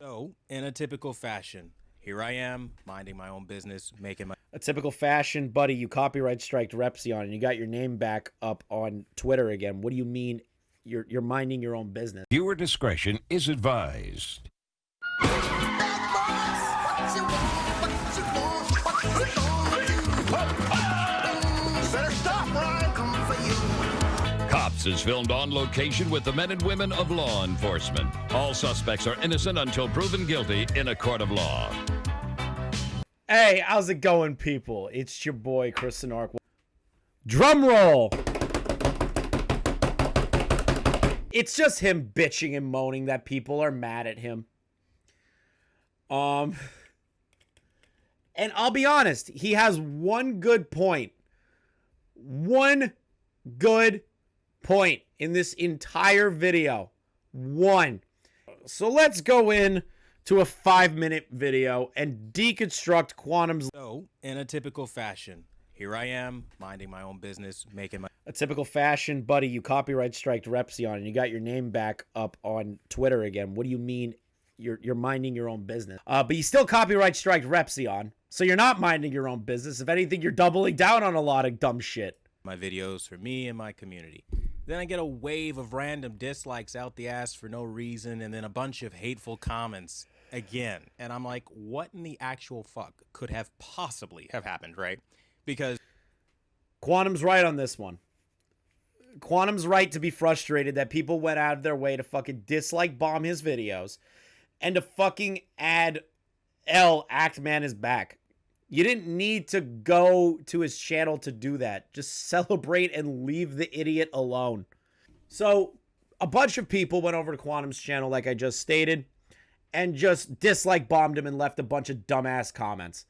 So, in a typical fashion, here I am, minding my own business, making my A typical fashion, buddy, you copyright striked Repsion and you got your name back up on Twitter again. What do you mean you're minding your own business? Viewer discretion is advised. Cops is filmed on location with the men and women of law enforcement. All suspects are innocent until proven guilty in a court of law. Hey, how's it going, people? It's your boy, Chris Sinark. Drum roll! It's just him bitching and moaning that people are mad at him. And I'll be honest, he has one good point. One good point in this entire video. One. So let's go in to a 5-minute video and deconstruct Quantum's. So, in a typical fashion, here I am, minding my own business, making my A typical fashion, buddy, you copyright striked Repsion and you got your name back up on Twitter again. What do you mean you're minding your own business? But you still copyright striked Repsion, so you're not minding your own business. If anything, you're doubling down on a lot of dumb shit. my videos for me and my community. Then I get a wave of random dislikes out the ass for no reason, and then a bunch of hateful comments again. And I'm like, what in the actual fuck could have possibly have happened, right? Because Quantum's right on this one. Quantum's right to be frustrated that people went out of their way to fucking dislike bomb his videos and to fucking add ACTMAN is back. You didn't need to go to his channel to do that. Just celebrate and leave the idiot alone. So a bunch of people went over to Quantum's channel, like I just stated, and just dislike bombed him and left a bunch of dumbass comments.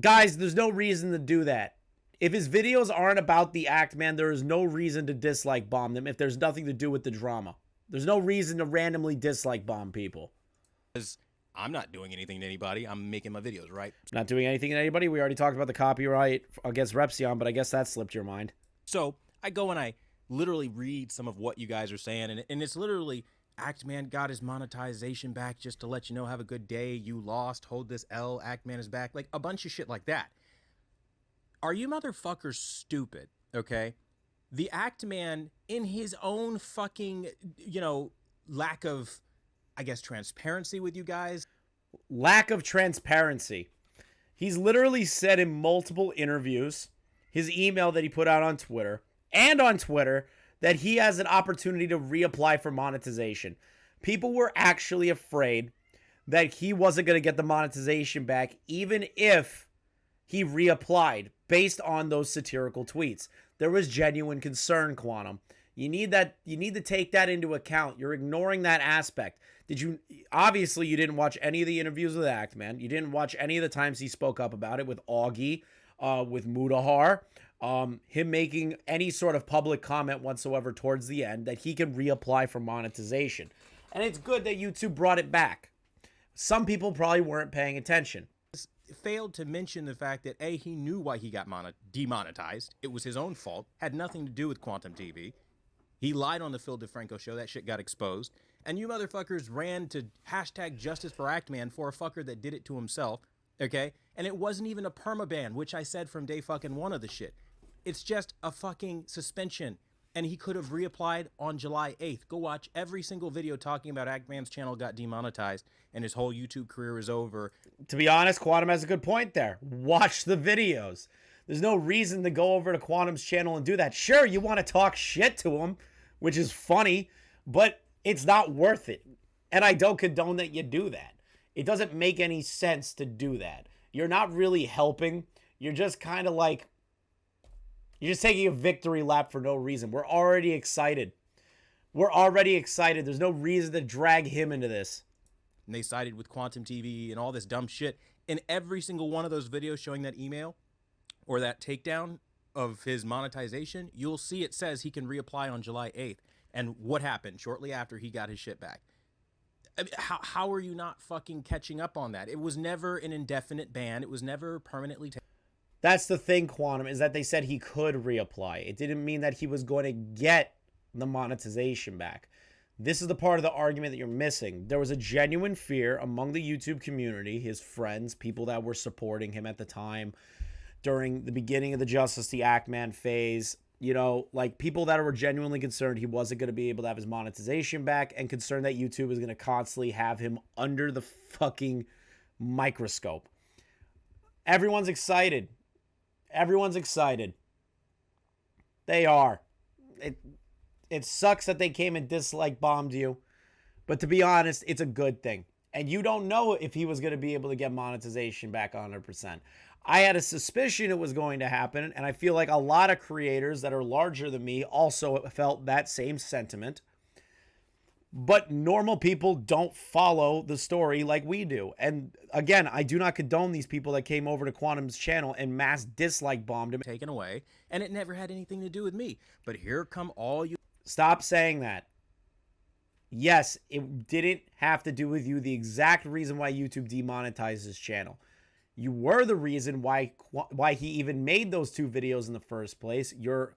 Guys, there's no reason to do that. If his videos aren't about the ACTMAN, there is no reason to dislike bomb them if there's nothing to do with the drama. There's no reason to randomly dislike bomb people. I'm not doing anything to anybody. I'm making my videos, right? Not doing anything to anybody. We already talked about the copyright against Repsion, but I guess that slipped your mind. So I go and I literally read some of what you guys are saying, and it's literally, ACTMAN got his monetization back just to let you know, have a good day, you lost, hold this L, ACTMAN is back, like a bunch of shit like that. Are you motherfuckers stupid, okay? The ACTMAN, in his own fucking, lack of, I guess, transparency with you guys. Lack of transparency. He's literally said in multiple interviews, his email that he put out on Twitter, that he has an opportunity to reapply for monetization. People were actually afraid that he wasn't going to get the monetization back, even if he reapplied based on those satirical tweets. There was genuine concern, Quantum. You need to take that into account. You're ignoring that aspect. Obviously you didn't watch any of the interviews with ACTMAN. You didn't watch any of the times he spoke up about it with Augie, with Mudahar, him making any sort of public comment whatsoever towards the end that he can reapply for monetization. And it's good that YouTube brought it back. Some people probably weren't paying attention. Failed to mention the fact that A, he knew why he got demonetized. It was his own fault. Had nothing to do with QuantumTV. He lied on the Phil DeFranco show. That shit got exposed. And you motherfuckers ran to hashtag justice for ACTMAN for a fucker that did it to himself. Okay? And it wasn't even a permaban, which I said from day fucking one of the shit. It's just a fucking suspension. And he could have reapplied on July 8th. Go watch every single video talking about ACTMAN's channel got demonetized and his whole YouTube career is over. To be honest, Quantum has a good point there. Watch the videos. There's no reason to go over to Quantum's channel and do that. Sure, you want to talk shit to him, which is funny, but it's not worth it. And I don't condone that you do that. It doesn't make any sense to do that. You're not really helping. You're just kind of like, you're just taking a victory lap for no reason. We're already excited. There's no reason to drag him into this. And they sided with QuantumTV and all this dumb shit. In every single one of those videos showing that email or that takedown of his monetization, you'll see it says he can reapply on July 8th. And what happened shortly after he got his shit back? I mean, how are you not fucking catching up on that? It was never an indefinite ban. It was never permanently taken. That's the thing, Quantum, is that they said he could reapply. It didn't mean that he was going to get the monetization back. This is the part of the argument that you're missing. There was a genuine fear among the YouTube community, his friends, people that were supporting him at the time during the beginning of the Justice the ACTMAN phase. You know, like people that were genuinely concerned he wasn't going to be able to have his monetization back and concerned that YouTube is going to constantly have him under the fucking microscope. Everyone's excited. Everyone's excited. They are. It sucks that they came and dislike bombed you, but to be honest, it's a good thing. And you don't know if he was going to be able to get monetization back 100%. I had a suspicion it was going to happen, and I feel like a lot of creators that are larger than me also felt that same sentiment. But normal people don't follow the story like we do. And again, I do not condone these people that came over to Quantum's channel and mass dislike bombed him. Taken away, and it never had anything to do with me. But here come all you. Stop saying that. Yes, it didn't have to do with you. The exact reason why YouTube demonetized his channel. You were the reason why he even made those 2 videos in the first place. Your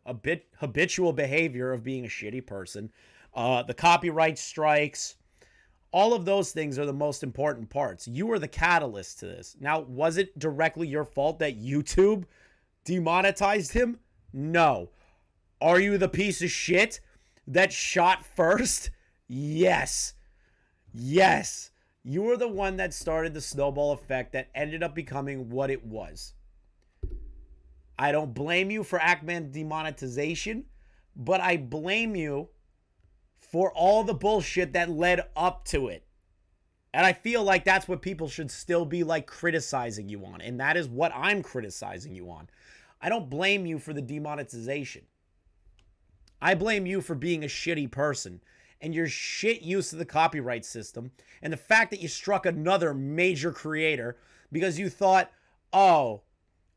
habitual behavior of being a shitty person. The copyright strikes. All of those things are the most important parts. You were the catalyst to this. Now, was it directly your fault that YouTube demonetized him? No. Are you the piece of shit that shot first? Yes. Yes. You were the one that started the snowball effect that ended up becoming what it was. I don't blame you for ACTMAN demonetization, but I blame you for all the bullshit that led up to it. And I feel like that's what people should still be like criticizing you on. And that is what I'm criticizing you on. I don't blame you for the demonetization. I blame you for being a shitty person and your shit use of the copyright system and the fact that you struck another major creator because you thought, oh,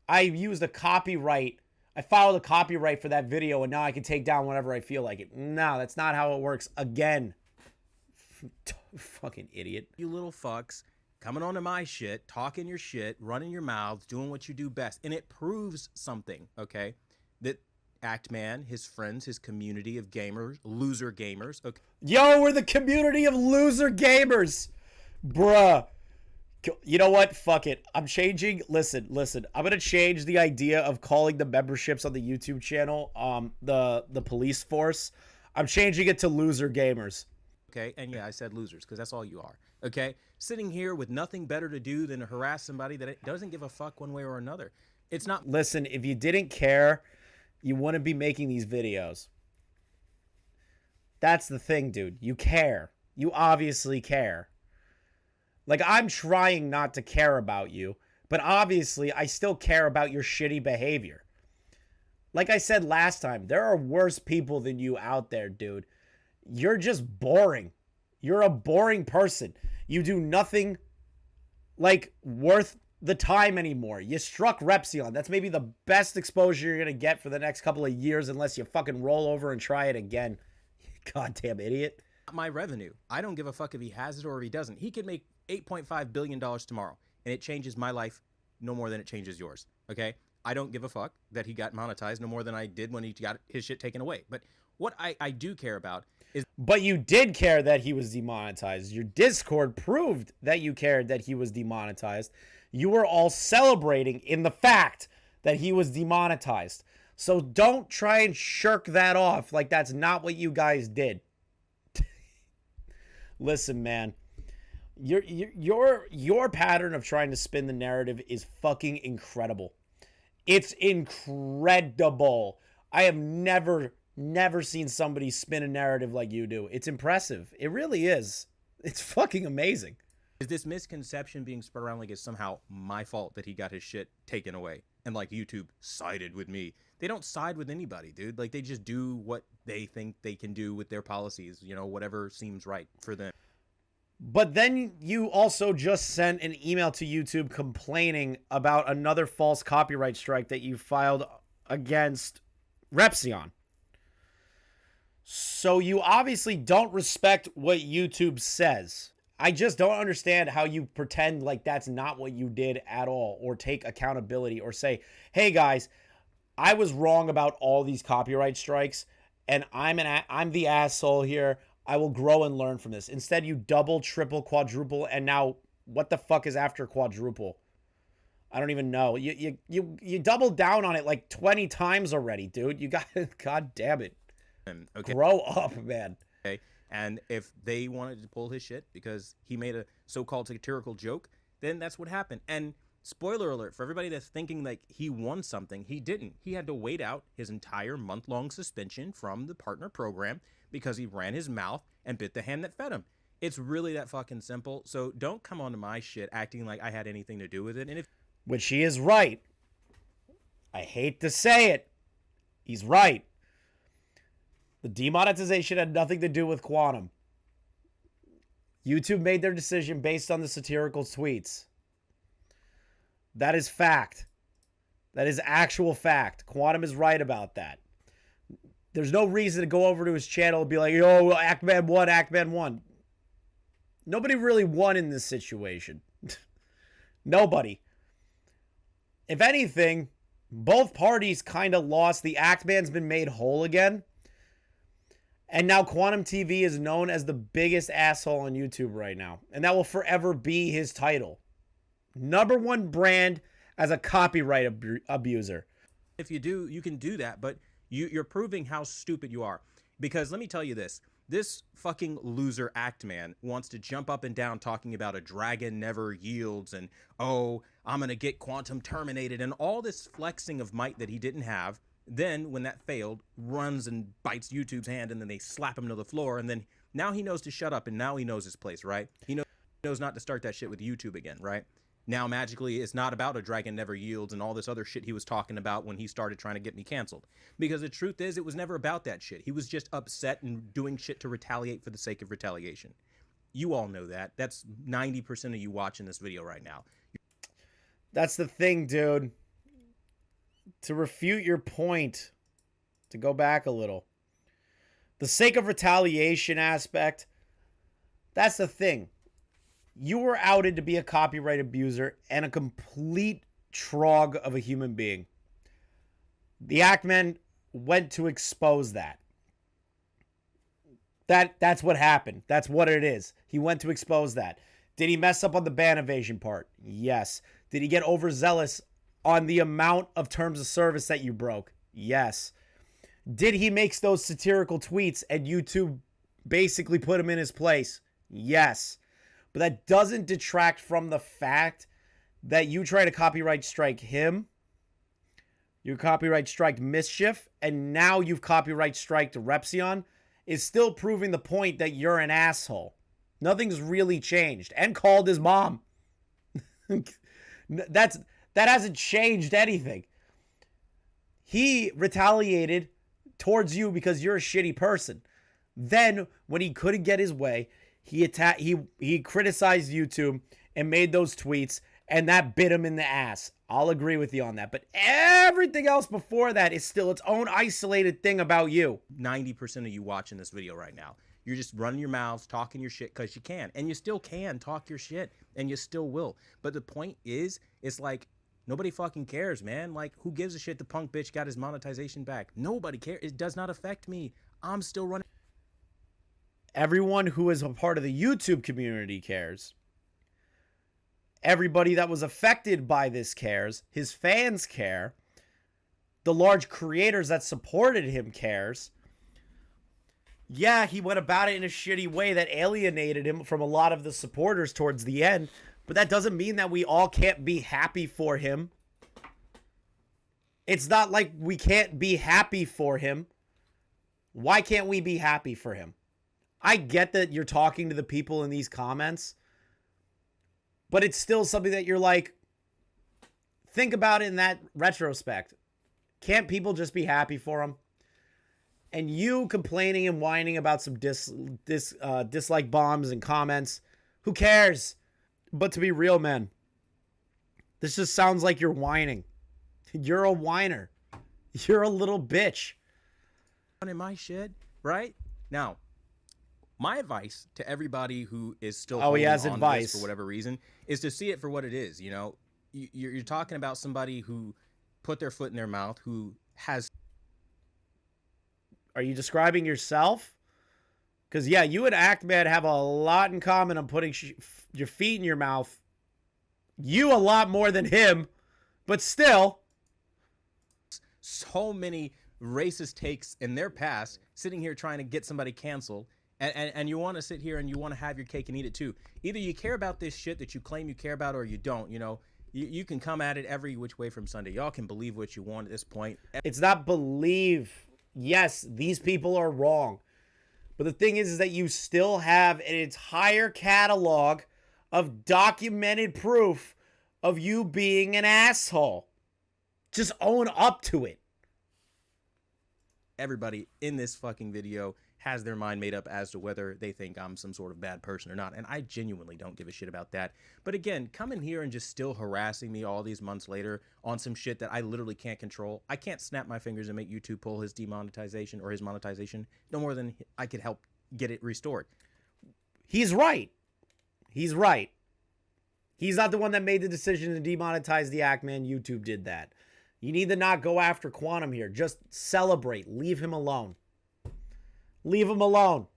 I used a copyright. I filed a copyright for that video and now I can take down whenever I feel like it. No, that's not how it works. Again, fucking idiot. You little fucks coming onto my shit, talking your shit, running your mouths, doing what you do best. And it proves something, okay? That ACTMAN, his friends, his community of gamers, loser gamers. Okay. Yo, we're the community of loser gamers. Bruh. You know what? Fuck it. I'm changing. Listen. I'm going to change the idea of calling the memberships on the YouTube channel the police force. I'm changing it to loser gamers. Okay, and yeah, I said losers because that's all you are. Okay, sitting here with nothing better to do than to harass somebody that doesn't give a fuck one way or another. It's not. Listen, if you didn't care, you wouldn't be making these videos. That's the thing, dude. You care. You obviously care. Like, I'm trying not to care about you, but obviously I still care about your shitty behavior. Like I said last time, there are worse people than you out there, dude. You're just boring. You're a boring person. You do nothing, like, worth the time anymore. You struck Repsion. That's maybe the best exposure you're going to get for the next couple of years unless you fucking roll over and try it again. Goddamn idiot. My revenue. I don't give a fuck if he has it or if he doesn't. He could make $8.5 billion tomorrow, and it changes my life no more than it changes yours, okay? I don't give a fuck that he got monetized no more than I did when he got his shit taken away. But what I do care about is... But you did care that he was demonetized. Your Discord proved that you cared that he was demonetized. You were all celebrating in the fact that he was demonetized. So don't try and shirk that off like that's not what you guys did. Listen, man. Your pattern of trying to spin the narrative is fucking incredible. It's incredible. I have never seen somebody spin a narrative like you do. It's impressive. It really is. It's fucking amazing. Is this misconception being spread around like it's somehow my fault that he got his shit taken away and like YouTube sided with me? They don't side with anybody, dude. Like, they just do what they think they can do with their policies, you know, whatever seems right for them. But then you also just sent an email to YouTube complaining about another false copyright strike that you filed against Repsion. So you obviously don't respect what YouTube says. I just don't understand how you pretend like that's not what you did at all, or take accountability, or say, hey guys, I was wrong about all these copyright strikes and I'm the asshole here. I will grow and learn from this. Instead, you double, triple, quadruple, and now what the fuck is after quadruple? I don't even know. You doubled down on it like 20 times already, dude. You got God damn it. Okay. Grow up, man. Okay. And if they wanted to pull his shit because he made a so-called satirical joke, then that's what happened. And spoiler alert for everybody that's thinking like he won something, he didn't. He had to wait out his entire month-long suspension from the partner program because he ran his mouth and bit the hand that fed him. It's really that fucking simple. So don't come onto my shit acting like I had anything to do with it. And if Which he is right. I hate to say it. He's right. The demonetization had nothing to do with Quantum. YouTube made their decision based on the satirical tweets. That is fact. That is actual fact. Quantum is right about that. There's no reason to go over to his channel and be like, yo, ACTMAN won, ACTMAN won. Nobody really won in this situation. Nobody. If anything, both parties kind of lost. The ACTMAN's been made whole again. And now QuantumTV is known as the biggest asshole on YouTube right now. And that will forever be his title. #1 brand as a copyright abuser. if you do, you can do that, but you're proving how stupid you are. Because let me tell you this. This fucking loser ACTMAN wants to jump up and down talking about a dragon never yields and, oh, I'm going to get quantum terminated and all this flexing of might that he didn't have. Then, when that failed, runs and bites YouTube's hand, and then they slap him to the floor, and then now he knows to shut up, and now he knows his place, right? He knows not to start that shit with YouTube again, right? Now, magically, it's not about a dragon never yields and all this other shit he was talking about when he started trying to get me canceled. Because the truth is, it was never about that shit. He was just upset and doing shit to retaliate for the sake of retaliation. You all know that. That's 90% of you watching this video right now. That's the thing, dude. To refute your point, to go back a little, the sake of retaliation aspect, that's the thing. You were outed to be a copyright abuser and a complete trog of a human being. The ACTMAN went to expose that. That's what happened. That's what it is. He went to expose that. Did he mess up on the ban evasion part? Yes. Did he get overzealous on the amount of terms of service that you broke? Yes. Did he make those satirical tweets and YouTube basically put him in his place? Yes. But that doesn't detract from the fact that you try to copyright strike him, you copyright strike Mischief, and now you've copyright striked Repsion, is still proving the point that you're an asshole. Nothing's really changed. And called his mom. That hasn't changed anything. He retaliated towards you because you're a shitty person. Then, when he couldn't get his way, he criticized YouTube and made those tweets, and that bit him in the ass. I'll agree with you on that. But everything else before that is still its own isolated thing about you. 90% of you watching this video right now, you're just running your mouths, talking your shit because you can. And you still can talk your shit, and you still will. But the point is, it's like, nobody fucking cares, man. Like, who gives a shit the punk bitch got his monetization back? Nobody cares. It does not affect me. I'm still running. Everyone who is a part of the YouTube community cares. Everybody that was affected by this cares. His fans care. The large creators that supported him cares. Yeah, he went about it in a shitty way that alienated him from a lot of the supporters towards the end. But that doesn't mean that we all can't be happy for him. It's not like we can't be happy for him. Why can't we be happy for him? I get that you're talking to the people in these comments, but it's still something that you're like, think about it in that retrospect. Can't people just be happy for him? And you complaining and whining about some dislike bombs and comments, who cares? But to be real, man, this just sounds like you're whining. You're a whiner. You're a little bitch. In my shit, right? Now, my advice to everybody who is still holding on to this for whatever reason is to see it for what it is. You know, you're talking about somebody who put their foot in their mouth, who has. Are you describing yourself? Because, yeah, you and ACTMAN have a lot in common on putting your feet in your mouth. You a lot more than him, but still. So many racist takes in their past, sitting here trying to get somebody canceled, and you want to sit here and you want to have your cake and eat it too. Either you care about this shit that you claim you care about, or you don't. You know, you can come at it every which way from Sunday. Y'all can believe what you want at this point. It's not believe. Yes, these people are wrong. But the thing is that you still have an entire catalog of documented proof of you being an asshole. Just own up to it. Everybody in this fucking video has their mind made up as to whether they think I'm some sort of bad person or not, and I genuinely don't give a shit about that. But again, coming here and just still harassing me all these months later on some shit that I literally can't control. I can't snap my fingers and make YouTube pull his demonetization or his monetization no more than I could help get it restored. He's right. He's right. He's not the one that made the decision to demonetize the ACTMAN. YouTube did that. You need to not go after Quantum here. Just celebrate. Leave him alone. Leave him alone.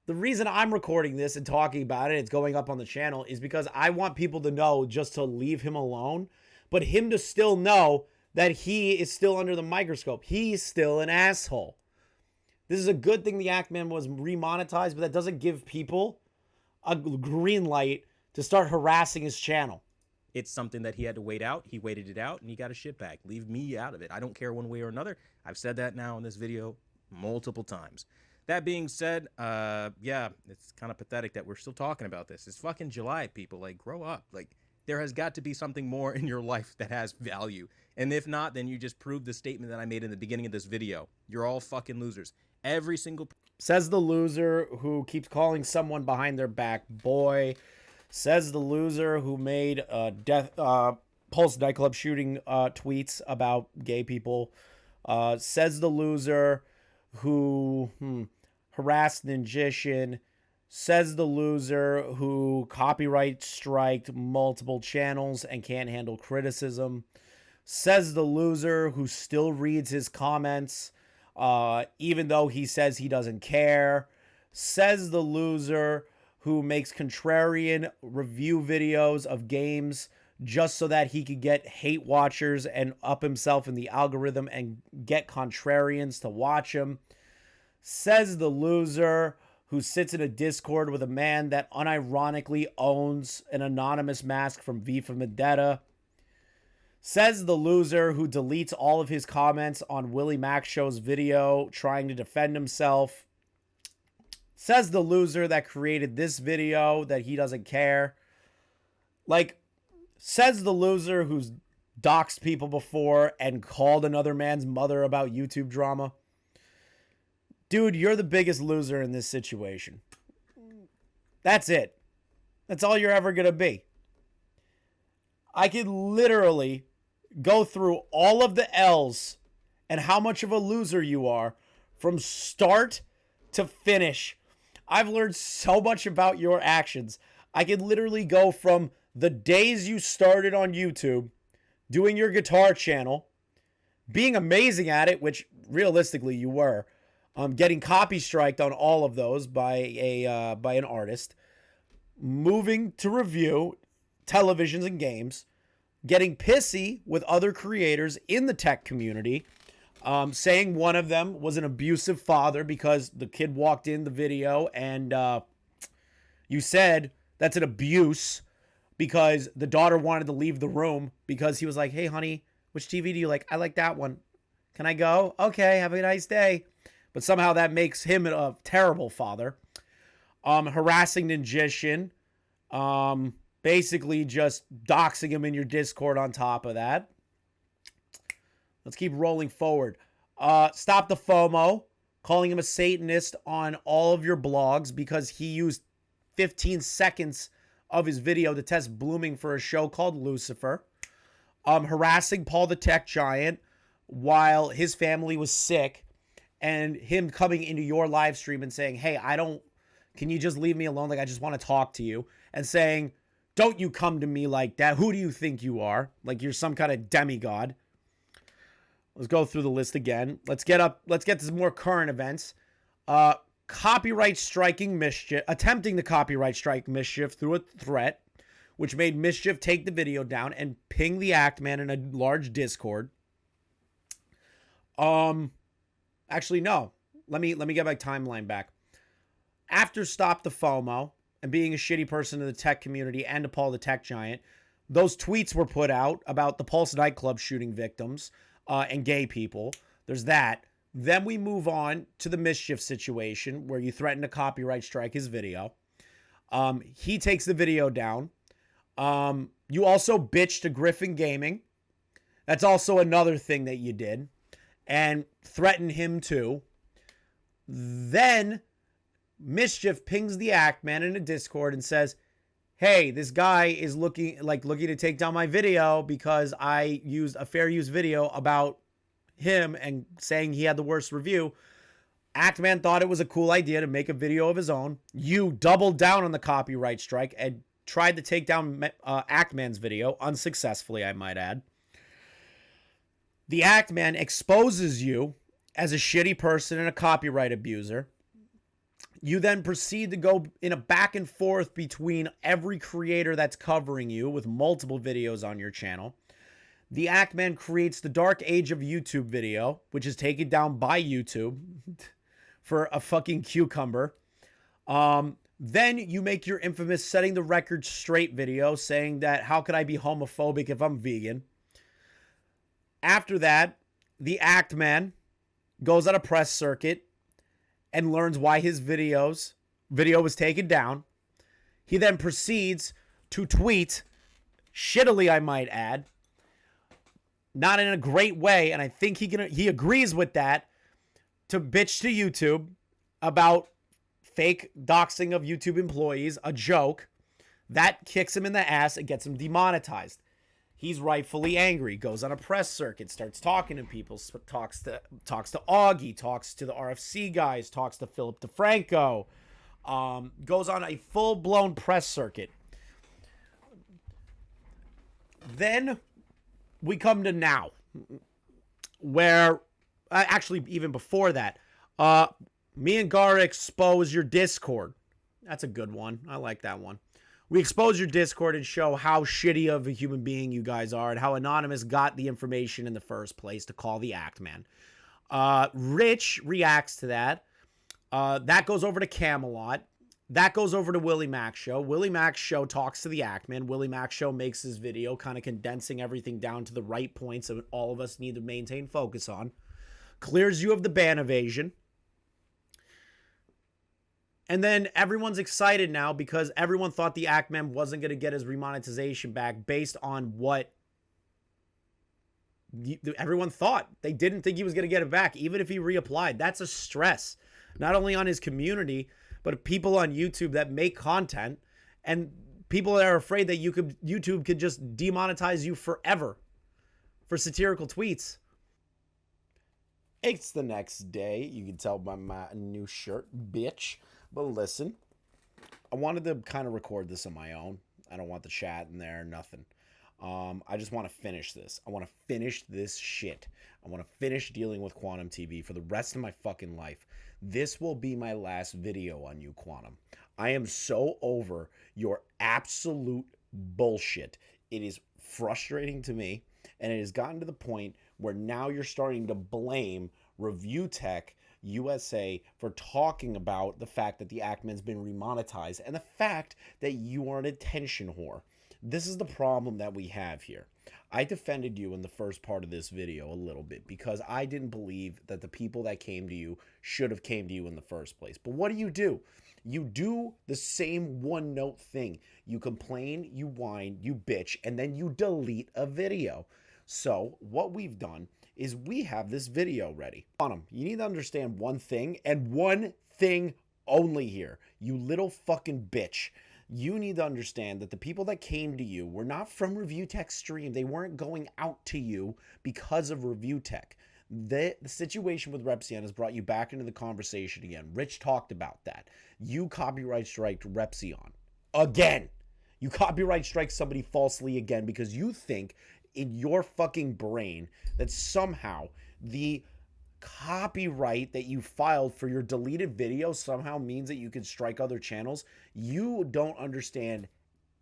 The reason I'm recording this and talking about it, it's going up on the channel, is because I want people to know just to leave him alone, but him to still know that he is still under the microscope. He's still an asshole. This is a good thing the ACTMAN was remonetized, but that doesn't give people a green light to start harassing his channel. It's something that he had to wait out. He waited it out, and he got a shit back. Leave me out of it. I don't care one way or another. I've said that now in this video multiple times. That being said, yeah, it's kind of pathetic that we're still talking about this. It's fucking July, people. Like, grow up. Like, there has got to be something more in your life that has value. And if not, then you just prove the statement that I made in the beginning of this video. You're all fucking losers. Every single... Says the loser who keeps calling someone behind their back boy. Says the loser who made Pulse nightclub shooting tweets about gay people. Says the loser who harassed Ninjishin. Says the loser who copyright striked multiple channels and can't handle criticism. Says the loser who still reads his comments even though he says he doesn't care. Says the loser who makes contrarian review videos of games just so that he could get hate watchers and up himself in the algorithm and get contrarians to watch him. Says the loser who sits in a Discord with a man that unironically owns an anonymous mask from V for Vendetta. Says the loser who deletes all of his comments on Willie Mac Show's video trying to defend himself. Says the loser that created this video that he doesn't care. Like, says the loser who's doxed people before and called another man's mother about YouTube drama. Dude, you're the biggest loser in this situation. That's it. That's all you're ever going to be. I could literally go through all of the L's and how much of a loser you are from start to finish. I've learned so much about your actions. I could literally go from the days you started on YouTube, doing your guitar channel, being amazing at it, which realistically you were, getting copy striked on all of those by an artist, moving to review televisions and games, getting pissy with other creators in the tech community, saying one of them was an abusive father because the kid walked in the video and you said that's an abuse because the daughter wanted to leave the room because he was like, hey, honey, which TV do you like? I like that one. Can I go? Okay, have a nice day. But somehow that makes him a terrible father. Harassing Ninjishin. Basically just doxing him in your Discord on top of that. Let's keep rolling forward. Stop the FOMO. Calling him a Satanist on all of your blogs because he used 15 seconds of his video to test blooming for a show called Lucifer. Harassing Paul the Tech Giant while his family was sick. And him coming into your live stream and saying, hey, can you just leave me alone? Like, I just want to talk to you. And saying, don't you come to me like that. Who do you think you are? Like you're some kind of demigod. Let's go through the list again. Let's get to some more current events. copyright striking Mischief, attempting to copyright strike Mischief through a threat, which made Mischief take the video down and ping the ACTMAN in a large Discord. Actually, no. Let me get my timeline back. After Stop the FOMO and being a shitty person in the tech community and to Paul the Tech Giant, those tweets were put out about the Pulse nightclub shooting victims and gay people. There's that. Then we move on to the Mischief situation where you threaten to copyright strike his video. He takes the video down. You also bitched to Griffin Gaming. That's also another thing that you did. And threatened him too. Then Mischief pings the ACTMAN in a Discord and says, hey, this guy is looking to take down my video because I used a fair use video about him and saying he had the worst review. ACTMAN thought it was a cool idea to make a video of his own. You doubled down on the copyright strike and tried to take down ACTMAN's video, unsuccessfully, I might add. The ACTMAN exposes you as a shitty person and a copyright abuser. You then proceed to go in a back and forth between every creator that's covering you with multiple videos on your channel. The ACTMAN creates the Dark Age of YouTube video, which is taken down by YouTube for a fucking cucumber. Then you make your infamous Setting the Record Straight video saying that how could I be homophobic if I'm vegan? After that, the ACTMAN goes on a press circuit and learns why his video was taken down. He then proceeds to tweet, shittily I might add, not in a great way, and I think he agrees with that, to bitch to YouTube about fake doxing of YouTube employees, a joke. That kicks him in the ass and gets him demonetized. He's rightfully angry, goes on a press circuit, starts talking to people, talks to Augie, talks to the RFC guys, talks to Philip DeFranco, goes on a full-blown press circuit. Then we come to now, where, actually even before that, me and Gara expose your Discord. That's a good one. I like that one. We expose your Discord and show how shitty of a human being you guys are and how Anonymous got the information in the first place to call the ACTMAN. Rich reacts to that. That goes over to Camelot. That goes over to Willie Mac Show. Willie Mac Show talks to the ACTMAN. Willie Mac Show makes his video kind of condensing everything down to the right points that all of us need to maintain focus on. Clears you of the ban evasion. And then everyone's excited now because everyone thought the ACTMAN wasn't going to get his remonetization back based on what everyone thought. They didn't think he was going to get it back, even if he reapplied. That's a stress, not only on his community, but people on YouTube that make content and people that are afraid that YouTube could just demonetize you forever for satirical tweets. It's the next day. You can tell by my new shirt, bitch. But listen, I wanted to kind of record this on my own. I don't want the chat in there, nothing. I just want to finish this. I want to finish this shit. I want to finish dealing with QuantumTV for the rest of my fucking life. This will be my last video on you, Quantum. I am so over your absolute bullshit. It is frustrating to me, and it has gotten to the point where now you're starting to blame ReviewTechUsa for talking about the fact that the ACTMAN's been remonetized and the fact that you are an attention whore. This is the problem that we have here. I defended you in the first part of this video a little bit because I didn't believe that the people that came to you should have came to you in the first place. But what do? You do the same one-note thing. You complain, you whine, you bitch, and then you delete a video. So what we've done is we have this video ready. Quantum, you need to understand one thing and one thing only here. You little fucking bitch. You need to understand that the people that came to you were not from ReviewTech stream. They weren't going out to you because of ReviewTech. The situation with Repzion has brought you back into the conversation again. Rich talked about that. You copyright striked Repzion again. You copyright strike somebody falsely again because you think in your fucking brain that somehow the copyright that you filed for your deleted video somehow means that you can strike other channels, you don't understand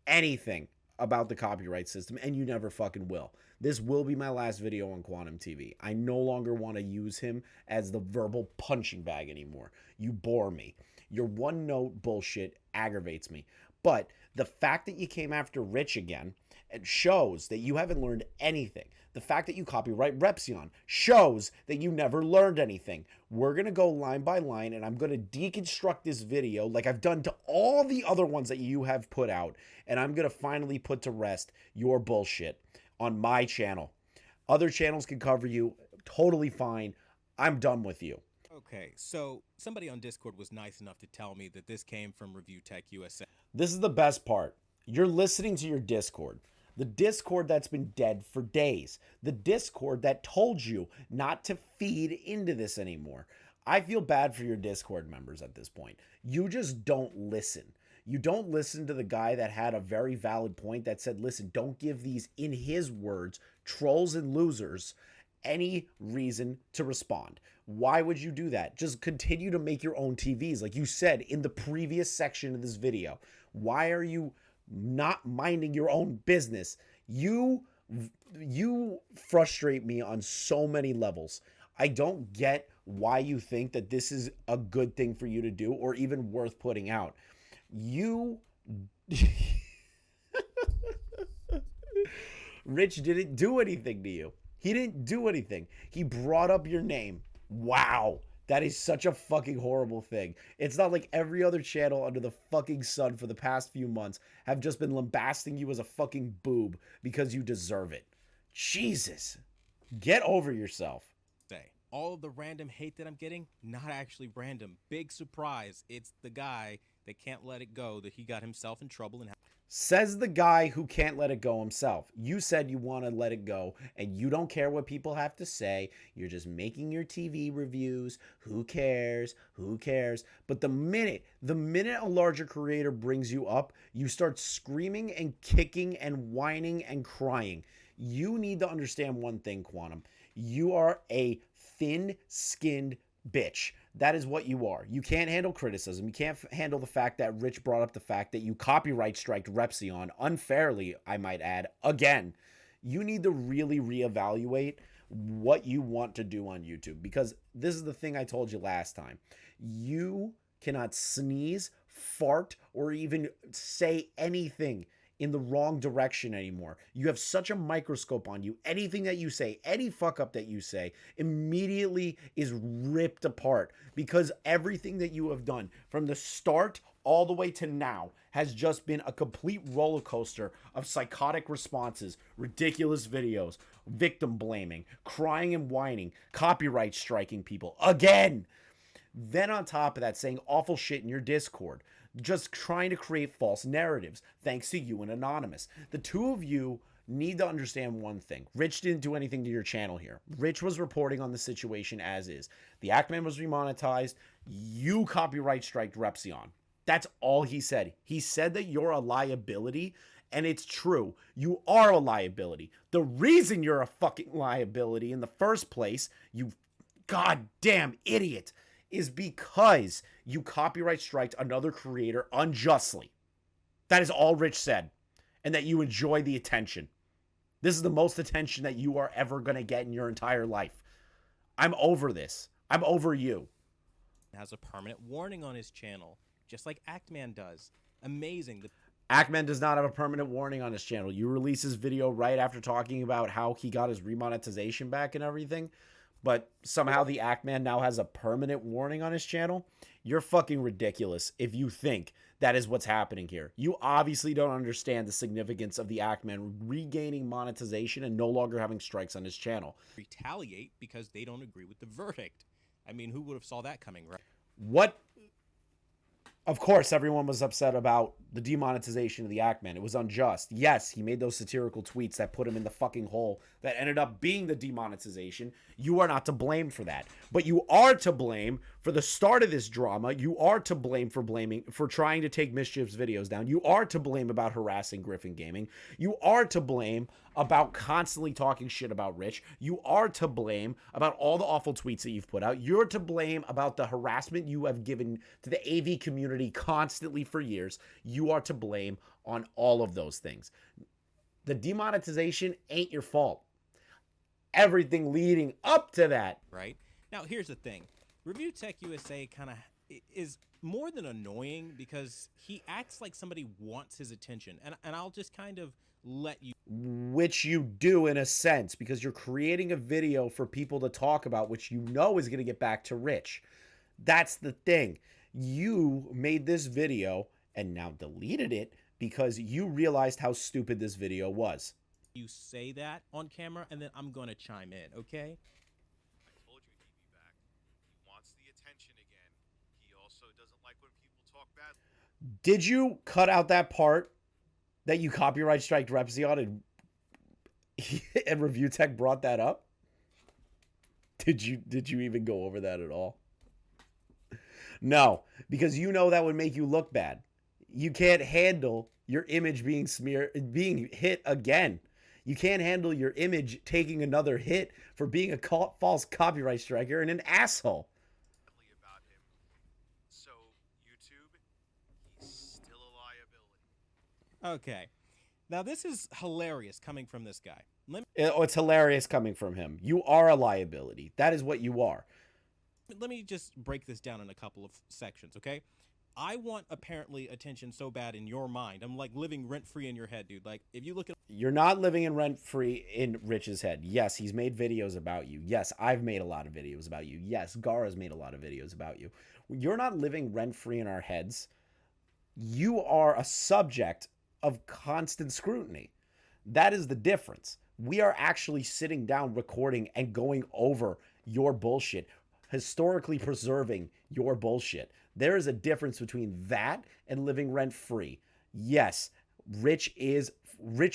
anything about the copyright system, and you never fucking will. This will be my last video on QuantumTV. I no longer want to use him as the verbal punching bag anymore. You bore me. Your one-note bullshit aggravates me. But the fact that you came after Rich again, it shows that you haven't learned anything. The fact that you copyright Repsion shows that you never learned anything. We're going to go line by line, and I'm going to deconstruct this video like I've done to all the other ones that you have put out, and I'm going to finally put to rest your bullshit on my channel. Other channels can cover you. Totally fine. I'm done with you. Okay, so somebody on Discord was nice enough to tell me that this came from ReviewTechUsa. This is the best part. You're listening to your Discord. The Discord that's been dead for days. The Discord that told you not to feed into this anymore. I feel bad for your Discord members at this point. You just don't listen. You don't listen to the guy that had a very valid point that said, listen, don't give these, in his words, trolls and losers any reason to respond. Why would you do that? Just continue to make your own TVs like you said in the previous section of this video. Why are you not minding your own business? You frustrate me on so many levels. I don't get why you think that this is a good thing for you to do or even worth putting out. Rich didn't do anything to you. He didn't do anything. He brought up your name. Wow. That is such a fucking horrible thing. It's not like every other channel under the fucking sun for the past few months have just been lambasting you as a fucking boob because you deserve it. Jesus. Get over yourself. All of the random hate that I'm getting, not actually random. Big surprise. It's the guy that can't let it go, that he got himself in trouble and says the guy who can't let it go himself. You said you want to let it go and you don't care what people have to say. You're just making your TV reviews. Who cares? Who cares? But the minute a larger creator brings you up, you start screaming and kicking and whining and crying. You need to understand one thing, Quantum. You are a thin-skinned bitch. That is what you are. You can't handle criticism. You can't handle the fact that Rich brought up the fact that you copyright striked Repsion unfairly, I might add, again. You need to really reevaluate what you want to do on YouTube, because this is the thing I told you last time. You cannot sneeze, fart, or even say anything in the wrong direction anymore. You have such a microscope on you. Anything that you say, any fuck up that you say, immediately is ripped apart, because everything that you have done from the start all the way to now has just been a complete roller coaster of psychotic responses, ridiculous videos, victim blaming, crying and whining, copyright striking people again. Then on top of that, saying awful shit in your Discord, just trying to create false narratives, thanks to you and Anonymous. The two of you need to understand one thing. Rich didn't do anything to your channel here. Rich was reporting on the situation as is. The ACTMAN was remonetized. You copyright striked Repsion. That's all he said. He said that you're a liability, and it's true. You are a liability. The reason you're a fucking liability in the first place, you goddamn idiot, is because you copyright striked another creator unjustly. That is all Rich said. And that you enjoy the attention. This is the most attention that you are ever going to get in your entire life. I'm over this. I'm over you. has a permanent warning on his channel, just like ACTMAN does. Amazing. ACTMAN does not have a permanent warning on his channel. You release his video right after talking about how he got his remonetization back and everything, but somehow the ACTMAN now has a permanent warning on his channel. You're fucking ridiculous if you think that is what's happening here. You obviously don't understand the significance of the ACTMAN regaining monetization and no longer having strikes on his channel. Retaliate because they don't agree with the verdict. I mean, who would have saw that coming, right? What? Of course, everyone was upset about the demonetization of the ACTMAN. It was unjust. Yes, he made those satirical tweets that put him in the fucking hole that ended up being the demonetization. You are not to blame for that. But you are to blame For the start of this drama, you are to blame for trying to take Mischief's videos down. You are to blame about harassing Griffin Gaming. You are to blame about constantly talking shit about Rich. You are to blame about all the awful tweets that you've put out. You're to blame about the harassment you have given to the AV community constantly for years. You are to blame on all of those things. The demonetization ain't your fault. Everything leading up to that. Right? Now, here's the thing. ReviewTechUsa kind of is more than annoying because he acts like somebody wants his attention. And I'll just kind of let you... Which you do in a sense, because you're creating a video for people to talk about, which you know is going to get back to Rich. That's the thing. You made this video and now deleted it because you realized how stupid this video was. You say that on camera, and then I'm going to chime in, okay? I told you he'd be back. He wants the attention again. He also doesn't like when people talk bad. Did you cut out that part that you copyright striked Repzion and Review Tech brought that up? Did you even go over that at all? No, because you know that would make you look bad. You can't handle your image being hit again. You can't handle your image taking another hit for being a false copyright striker and an asshole. About him. So, YouTube, he's still a liability. Okay. Now, this is hilarious coming from this guy. It's hilarious coming from him. You are a liability. That is what you are. Let me just break this down in a couple of sections, okay? I want apparently attention so bad in your mind. I'm like living rent-free in your head, dude. Like, if you look at... You're not living in rent-free in Rich's head. Yes, he's made videos about you. Yes, I've made a lot of videos about you. Yes, Gara's made a lot of videos about you. You're not living rent-free in our heads. You are a subject of constant scrutiny. That is the difference. We are actually sitting down, recording, and going over your bullshit, historically preserving your bullshit. There is a difference between that and living rent-free. Yes, Rich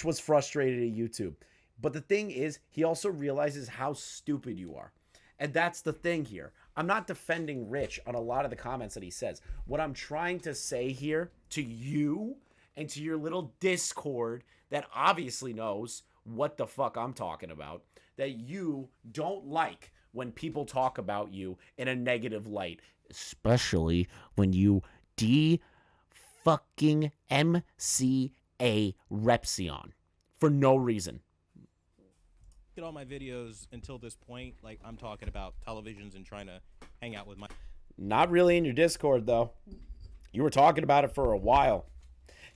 was frustrated at YouTube. But the thing is, he also realizes how stupid you are. And that's the thing here. I'm not defending Rich on a lot of the comments that he says. What I'm trying to say here to you and to your little Discord that obviously knows what the fuck I'm talking about, that you don't like when people talk about you in a negative light, especially when you fucking MCA Repzion for no reason. At all my videos until this point, like I'm talking about televisions and trying to hang out with my... Not really in your Discord, though. You were talking about it for a while.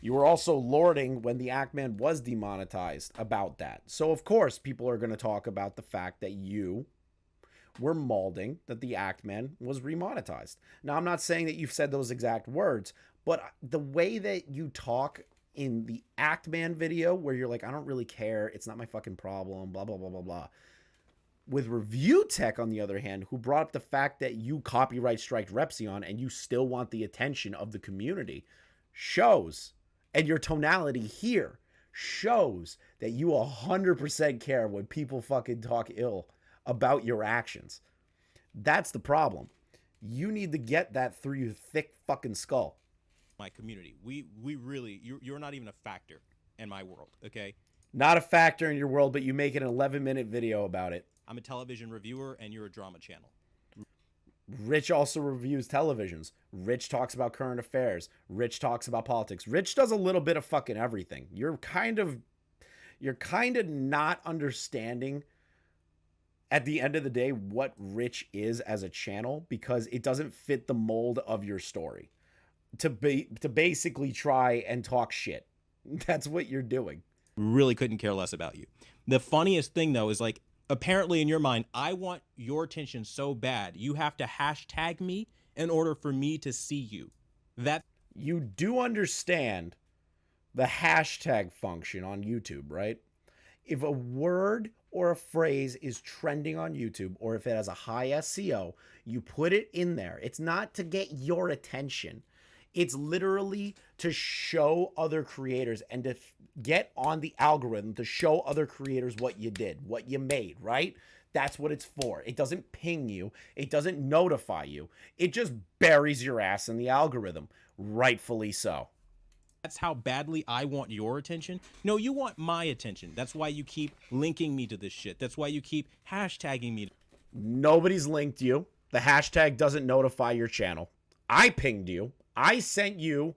You were also lording when the ACTMAN was demonetized about that. So, of course, people are going to talk about the fact that you were malding that the ACTMAN was remonetized. Now, I'm not saying that you've said those exact words, but the way that you talk in the ACTMAN video where you're like, I don't really care, it's not my fucking problem, blah, blah, blah, blah, blah. With Review Tech, on the other hand, who brought up the fact that you copyright striked Repzion and you still want the attention of the community, shows, and your tonality here shows that you 100% care when people fucking talk ill about your actions. That's the problem. You need to get that through your thick fucking skull. My community. We really, you're not even a factor in my world, okay? Not a factor in your world, but you make an 11-minute video about it. I'm a television reviewer and you're a drama channel. Rich also reviews televisions. Rich talks about current affairs. Rich talks about politics. Rich does a little bit of fucking everything. You're kind of not understanding at the end of the day what Rich is as a channel because it doesn't fit the mold of your story. To basically try and talk shit. That's what you're doing. Really couldn't care less about you. The funniest thing though is like, apparently in your mind, I want your attention so bad, you have to hashtag me in order for me to see you. That you do understand the hashtag function on YouTube, right? If a word or a phrase is trending on YouTube, or if it has a high SEO, you put it in there. It's not to get your attention. It's literally to show other creators and to get on the algorithm to show other creators what you did, what you made, right? That's what it's for. It doesn't ping you. It doesn't notify you. It just buries your ass in the algorithm. Rightfully so. That's how badly I want your attention. No, you want my attention. That's why you keep linking me to this shit. That's why you keep hashtagging me. Nobody's linked you. The hashtag doesn't notify your channel. I pinged you. I sent you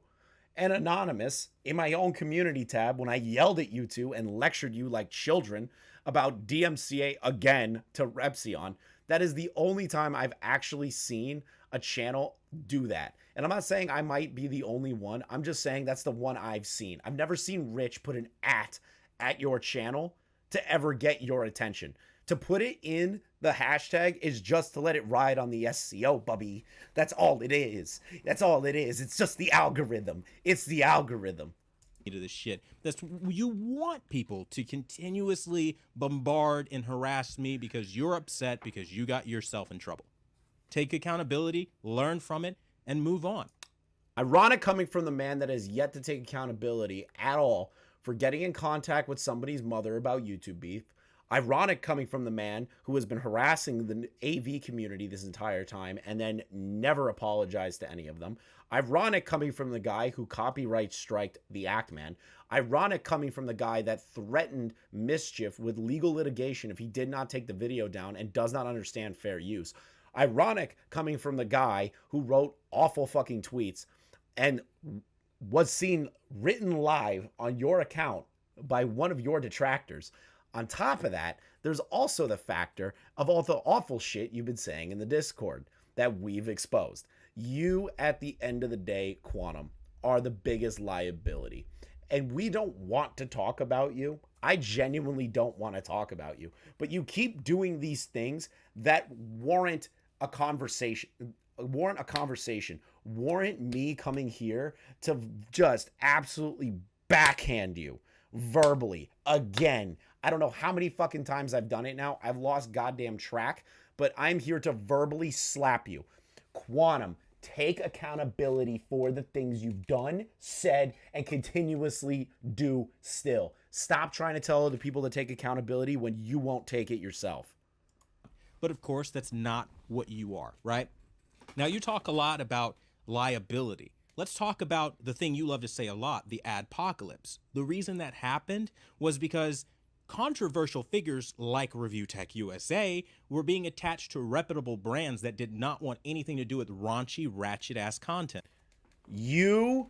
an anonymous in my own community tab when I yelled at you two and lectured you like children about DMCA again to Repsion. That is the only time I've actually seen a channel do that. And I'm not saying I might be the only one. I'm just saying that's the one I've seen. I've never seen Rich put an at your channel to ever get your attention. To put it in the hashtag is just to let it ride on the SEO, bubby. That's all it is. That's all it is. It's just the algorithm. It's the algorithm. To this shit. That's you want people to continuously bombard and harass me because you're upset because you got yourself in trouble. Take accountability, learn from it, and move on. Ironic coming from the man that has yet to take accountability at all for getting in contact with somebody's mother about YouTube beef. Ironic coming from the man who has been harassing the AV community this entire time and then never apologized to any of them. Ironic coming from the guy who copyright striked the ACTMAN. Ironic coming from the guy that threatened mischief with legal litigation if he did not take the video down and does not understand fair use. Ironic coming from the guy who wrote awful fucking tweets and was seen written live on your account by one of your detractors. On top of that, there's also the factor of all the awful shit you've been saying in the Discord that we've exposed. You, at the end of the day, Quantum, are the biggest liability. And we don't want to talk about you. I genuinely don't want to talk about you. But you keep doing these things that warrant a conversation, warrant me coming here to just absolutely backhand you verbally again. I don't know how many fucking times I've done it now. I've lost goddamn track, but I'm here to verbally slap you. Quantum, take accountability for the things you've done, said, and continuously do still. Stop trying to tell other people to take accountability when you won't take it yourself. But of course, that's not what you are, right? Now, you talk a lot about liability. Let's talk about the thing you love to say a lot, the adpocalypse. The reason that happened was because controversial figures like ReviewTechUsa were being attached to reputable brands that did not want anything to do with raunchy, ratchet-ass content. You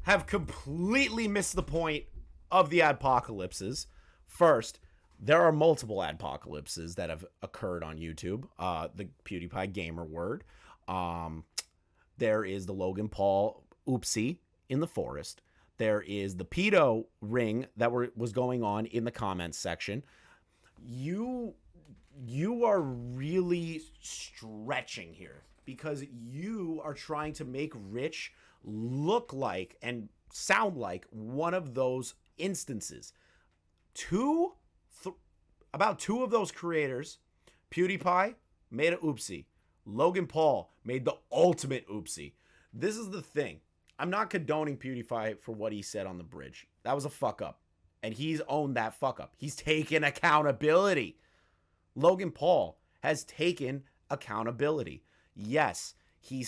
have completely missed the point of the adpocalypses. First, there are multiple adpocalypses that have occurred on YouTube. The PewDiePie gamer word. There is the Logan Paul oopsie in the forest. There is the pedo ring that was going on in the comments section. You are really stretching here because you are trying to make Rich look like and sound like one of those instances. About two of those creators, PewDiePie made an oopsie. Logan Paul made the ultimate oopsie. This is the thing. I'm not condoning PewDiePie for what he said on the bridge. That was a fuck up. And he's owned that fuck up. He's taken accountability. Logan Paul has taken accountability. Yes, he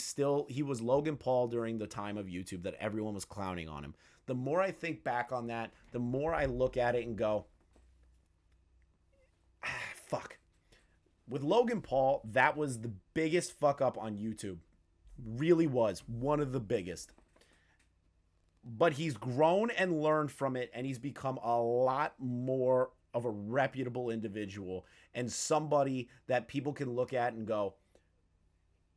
was Logan Paul during the time of YouTube that everyone was clowning on him. The more I think back on that, the more I look at it and go, fuck. With Logan Paul, that was the biggest fuck up on YouTube. Really was one of the biggest. But he's grown and learned from it, and he's become a lot more of a reputable individual and somebody that people can look at and go,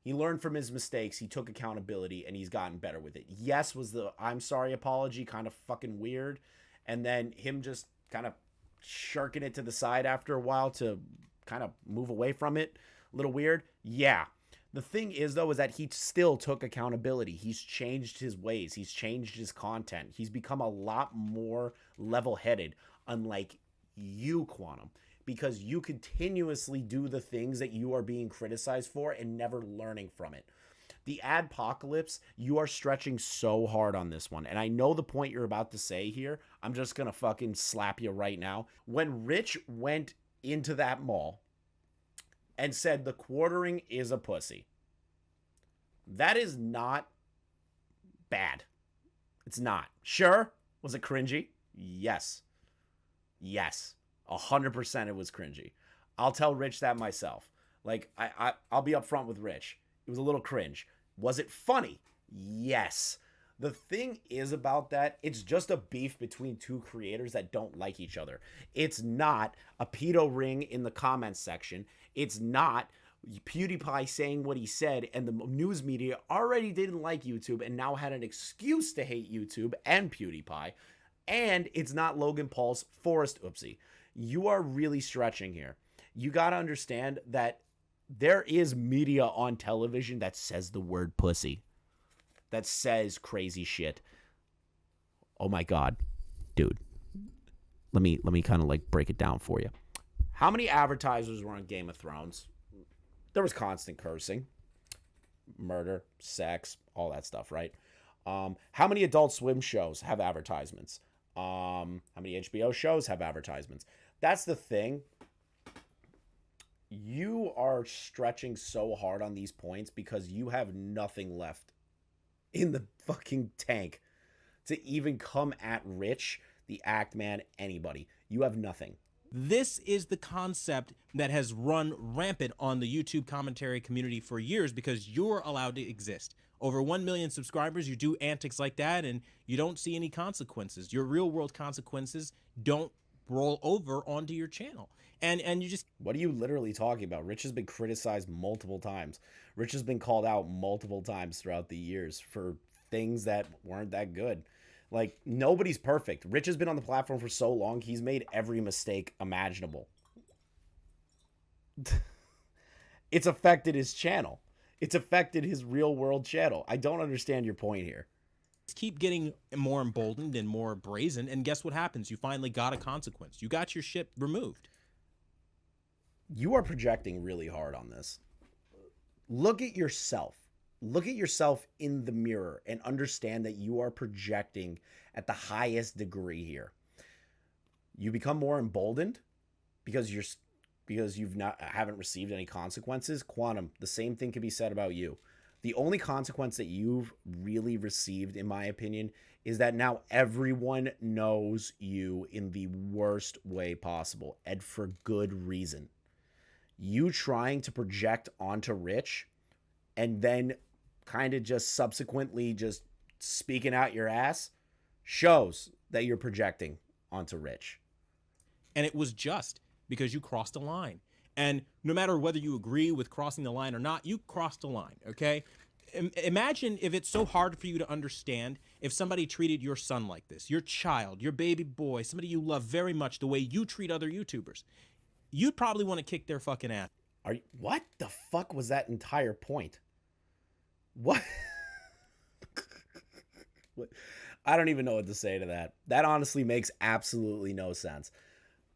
he learned from his mistakes, he took accountability, and he's gotten better with it. Yes, was the I'm sorry apology kind of fucking weird, and then him just kind of shirking it to the side after a while to kind of move away from it, a little weird. Yeah. The thing is, though, is that he still took accountability. He's changed his ways. He's changed his content. He's become a lot more level-headed, unlike you, Quantum, because you continuously do the things that you are being criticized for and never learning from it. The adpocalypse, you are stretching so hard on this one. And I know the point you're about to say here. I'm just going to fucking slap you right now. When Rich went into that mall and said the quartering is a pussy. That is not bad. It's not. Sure. Was it cringy? Yes. Yes. 100% it was cringy. I'll tell Rich that myself. Like, I'll be upfront with Rich. It was a little cringe. Was it funny? Yes. The thing is about that, it's just a beef between two creators that don't like each other. It's not a pedo ring in the comments section. It's not PewDiePie saying what he said, and the news media already didn't like YouTube and now had an excuse to hate YouTube and PewDiePie. And it's not Logan Paul's forced oopsie. You are really stretching here. You got to understand that there is media on television that says the word pussy, that says crazy shit. Oh my God, dude. Let me kind of like break it down for you. How many advertisers were on Game of Thrones? There was constant cursing, murder, sex, all that stuff, right? How many Adult Swim shows have advertisements? How many HBO shows have advertisements? That's the thing. You are stretching so hard on these points because you have nothing left in the fucking tank to even come at Rich, the ACTMAN, anybody. You have nothing. This is the concept that has run rampant on the YouTube commentary community for years because you're allowed to exist. Over 1 million subscribers, you do antics like that and you don't see any consequences. Your real world consequences don't roll over onto your channel. And you just... What are you literally talking about? Rich has been criticized multiple times. Rich has been called out multiple times throughout the years for things that weren't that good. Like, nobody's perfect. Rich has been on the platform for so long, he's made every mistake imaginable. It's affected his channel. It's affected his real world channel. I don't understand your point here. Keep getting more emboldened and more brazen, and guess what happens? You finally got a consequence. You got your shit removed. You are projecting really hard on this. Look at yourself. Look at yourself in the mirror and understand that you are projecting at the highest degree here. You become more emboldened because you've haven't received any consequences. Quantum, the same thing can be said about you. The only consequence that you've really received, in my opinion, is that now everyone knows you in the worst way possible, and for good reason. You trying to project onto Rich and then kind of just subsequently just speaking out your ass shows that you're projecting onto Rich. And it was just because you crossed a line. And no matter whether you agree with crossing the line or not, you crossed a line, okay? Imagine if it's so hard for you to understand if somebody treated your son like this, your child, your baby boy, somebody you love very much the way you treat other YouTubers. You'd probably want to kick their fucking ass. What the fuck was that entire point? What? What? I don't even know what to say to that. That honestly makes absolutely no sense.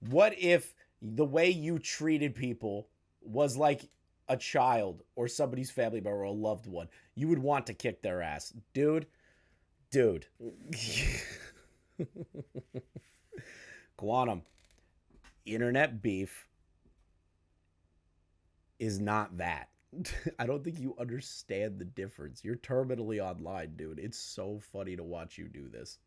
What if the way you treated people was like a child or somebody's family member or a loved one? You would want to kick their ass. Dude. Quantum. Internet beef is not that. I don't think you understand the difference. You're terminally online, dude. It's so funny to watch you do this.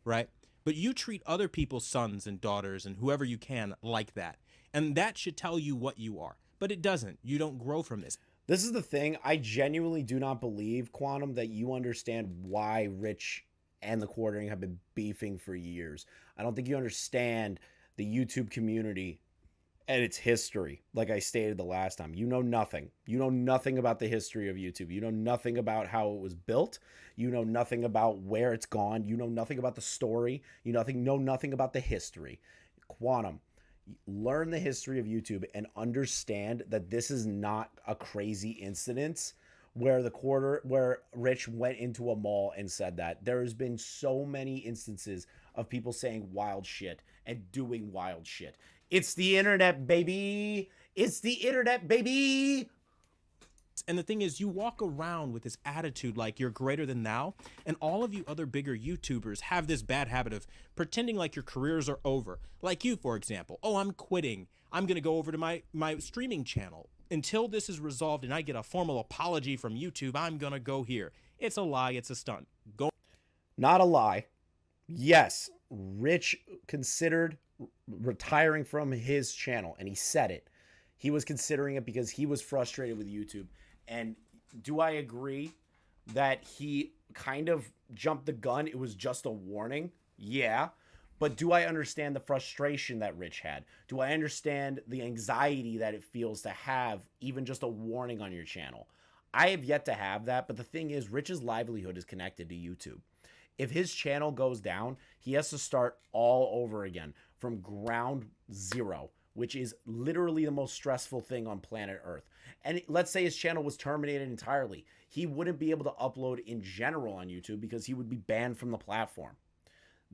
Right? But you treat other people's sons and daughters and whoever you can like that. And that should tell you what you are. But it doesn't. You don't grow from this. This is the thing. I genuinely do not believe, Quantum, that you understand why Rich and the Quartering have been beefing for years. I don't think you understand the YouTube community and its history. Like I stated the last time, you know nothing. You know nothing about the history of YouTube. You know nothing about how it was built. You know nothing about where it's gone. You know nothing about the story. You know nothing about the history. Quantum, learn the history of YouTube and understand that this is not a crazy incident where where Rich went into a mall and said that. There has been so many instances of people saying wild shit and doing wild shit. It's the internet, baby. It's the internet, baby. And the thing is, you walk around with this attitude like you're greater than thou, and all of you other bigger YouTubers have this bad habit of pretending like your careers are over. Like you, for example. Oh, I'm quitting. I'm going to go over to my streaming channel. Until this is resolved and I get a formal apology from YouTube, I'm going to go here. It's a lie. It's a stunt. Go. Not a lie. Yes, Rich considered retiring from his channel, and he said it. He was considering it because he was frustrated with YouTube. And do I agree that he kind of jumped the gun? It was just a warning. Yeah. But do I understand the frustration that Rich had? Do I understand the anxiety that it feels to have even just a warning on your channel? I have yet to have that. But the thing is, Rich's livelihood is connected to YouTube. If his channel goes down, he has to start all over again from ground zero, which is literally the most stressful thing on planet Earth. And let's say his channel was terminated entirely. He wouldn't be able to upload in general on YouTube because he would be banned from the platform.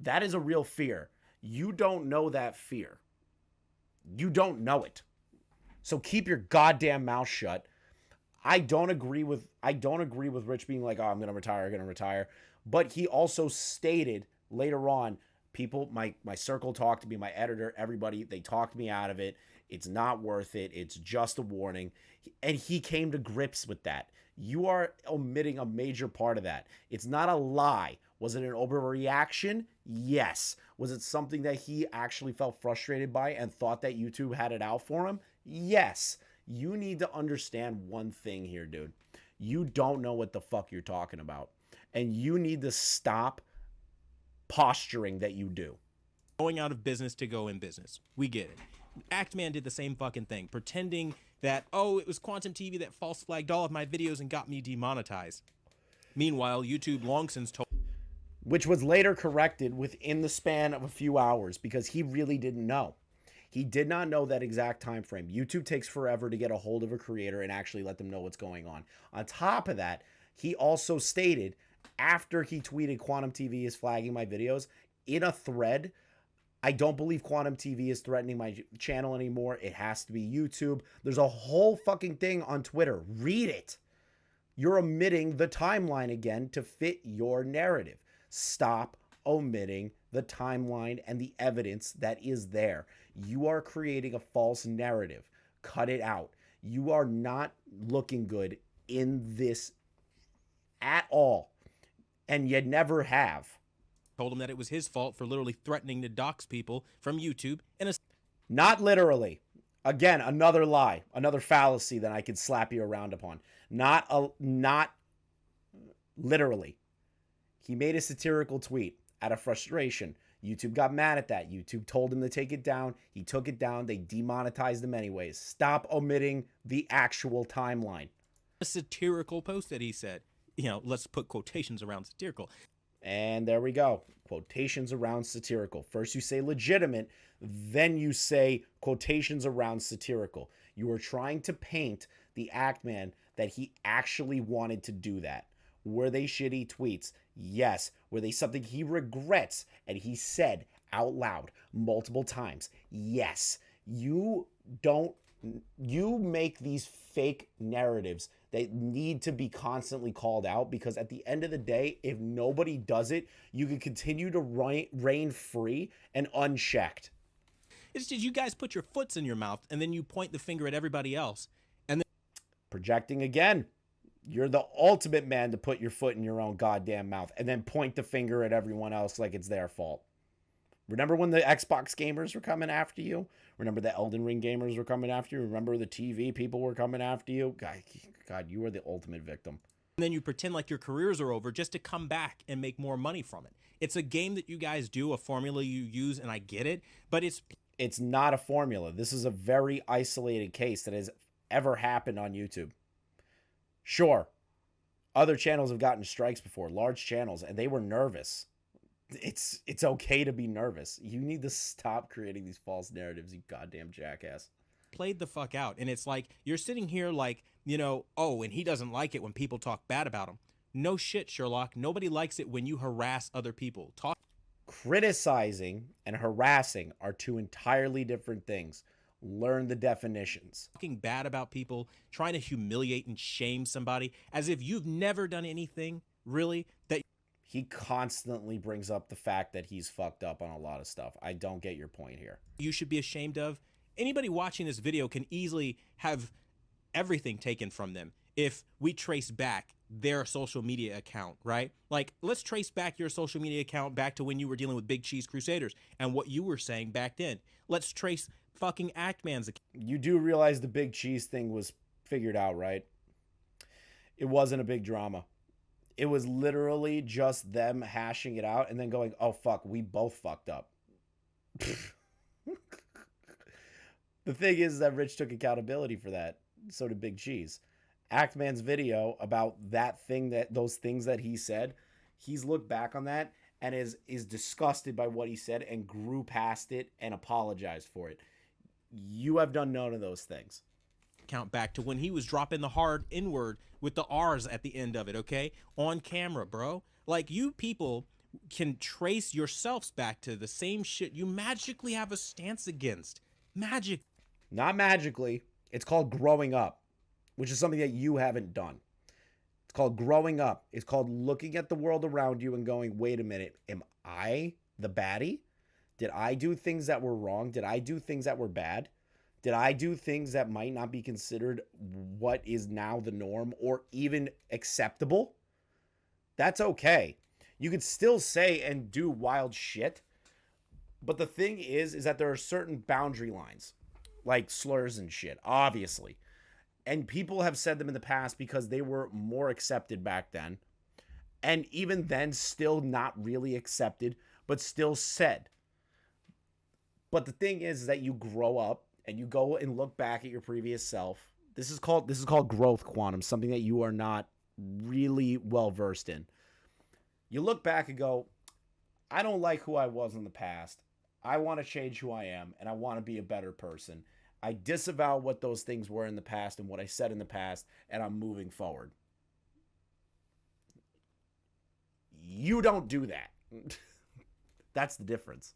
That is a real fear. You don't know that fear. You don't know it. So keep your goddamn mouth shut. I don't agree with Rich being like, oh, I'm going to retire. But he also stated later on, people, my circle talked to me, my editor, everybody, they talked me out of it. It's not worth it. It's just a warning. And he came to grips with that. You are omitting a major part of that. It's not a lie. Was it an overreaction? Yes. Was it something that he actually felt frustrated by and thought that YouTube had it out for him? Yes. You need to understand one thing here, dude. You don't know what the fuck you're talking about. And you need to stop posturing that you do. Going out of business to go in business. We get it. ACTMAN did the same fucking thing, pretending that, oh, it was QuantumTV that false flagged all of my videos and got me demonetized. Meanwhile, YouTube long since told... Which was later corrected within the span of a few hours because he really didn't know. He did not know that exact time frame. YouTube takes forever to get a hold of a creator and actually let them know what's going on. On top of that, he also stated, after he tweeted QuantumTV is flagging my videos, in a thread, I don't believe QuantumTV is threatening my channel anymore. It has to be YouTube. There's a whole fucking thing on Twitter. Read it. You're omitting the timeline again to fit your narrative. Stop omitting the timeline and the evidence that is there. You are creating a false narrative. Cut it out. You are not looking good in this at all. And you never have. Told him that it was his fault for literally threatening to dox people from YouTube. Not literally. Again, another lie, another fallacy that I could slap you around upon. Not literally. He made a satirical tweet out of frustration. YouTube got mad at that. YouTube told him to take it down. He took it down. They demonetized him anyways. Stop omitting the actual timeline. A satirical post that he said. You know, let's put quotations around satirical. And there we go. Quotations around satirical. First you say legitimate, then you say quotations around satirical. You are trying to paint the ACTMAN that he actually wanted to do that. Were they shitty tweets? Yes. Were they something he regrets and he said out loud multiple times? Yes. You make these fake narratives that need to be constantly called out, because at the end of the day, if nobody does it, you can continue to reign free and unchecked. It's just you guys put your foots in your mouth and then you point the finger at everybody else. And then projecting again. You're the ultimate man to put your foot in your own goddamn mouth and then point the finger at everyone else like it's their fault. Remember when the Xbox gamers were coming after you? Remember the Elden Ring gamers were coming after you? Remember the TV people were coming after you? God, you are the ultimate victim. And then you pretend like your careers are over just to come back and make more money from it. It's a game that you guys do, a formula you use, and I get it, but it's not a formula. This is a very isolated case that has ever happened on YouTube. Sure, other channels have gotten strikes before, large channels, and they were nervous. It's okay to be nervous. You need to stop creating these false narratives, you goddamn jackass. Played the fuck out. And it's like, you're sitting here like, you know, oh, and he doesn't like it when people talk bad about him. No shit, Sherlock. Nobody likes it when you harass other people. Criticizing and harassing are two entirely different things. Learn the definitions. Talking bad about people, trying to humiliate and shame somebody as if you've never done anything really that He constantly brings up the fact that he's fucked up on a lot of stuff. I don't get your point here. you should be ashamed of. Anybody watching this video can easily have everything taken from them if we trace back their social media account, right? Like, let's trace back your social media account back to when you were dealing with Big Cheese Crusaders and what you were saying back then. Let's trace fucking ACTMAN's account. You do realize the Big Cheese thing was figured out, right? It wasn't a big drama. It was literally just them hashing it out and then going, oh, fuck, we both fucked up. The thing is that Rich took accountability for that. So did Big Cheese. ACTMAN's video about those things that he said, he's looked back on that and is disgusted by what he said and grew past it and apologized for it. You have done none of those things. Count back to when he was dropping the hard N-word with the R's at the end of it, okay? On camera, bro. Like, you people can trace yourselves back to the same shit you magically have a stance against. Magic. Not magically. It's called growing up, which is something that you haven't done. It's called growing up. It's called looking at the world around you and going, wait a minute, am I the baddie? Did I do things that were wrong? Did I do things that were bad? Did I do things that might not be considered what is now the norm or even acceptable? That's okay. You could still say and do wild shit. But the thing is that there are certain boundary lines, like slurs and shit, obviously. And people have said them in the past because they were more accepted back then. And even then, still not really accepted, but still said. But the thing is that you grow up and you go and look back at your previous self. This is called growth, Quantum, something that you are not really well versed in. You look back and go, I don't like who I was in the past. I want to change who I am, and I want to be a better person. I disavow what those things were in the past and what I said in the past, and I'm moving forward. You don't do that. That's the difference.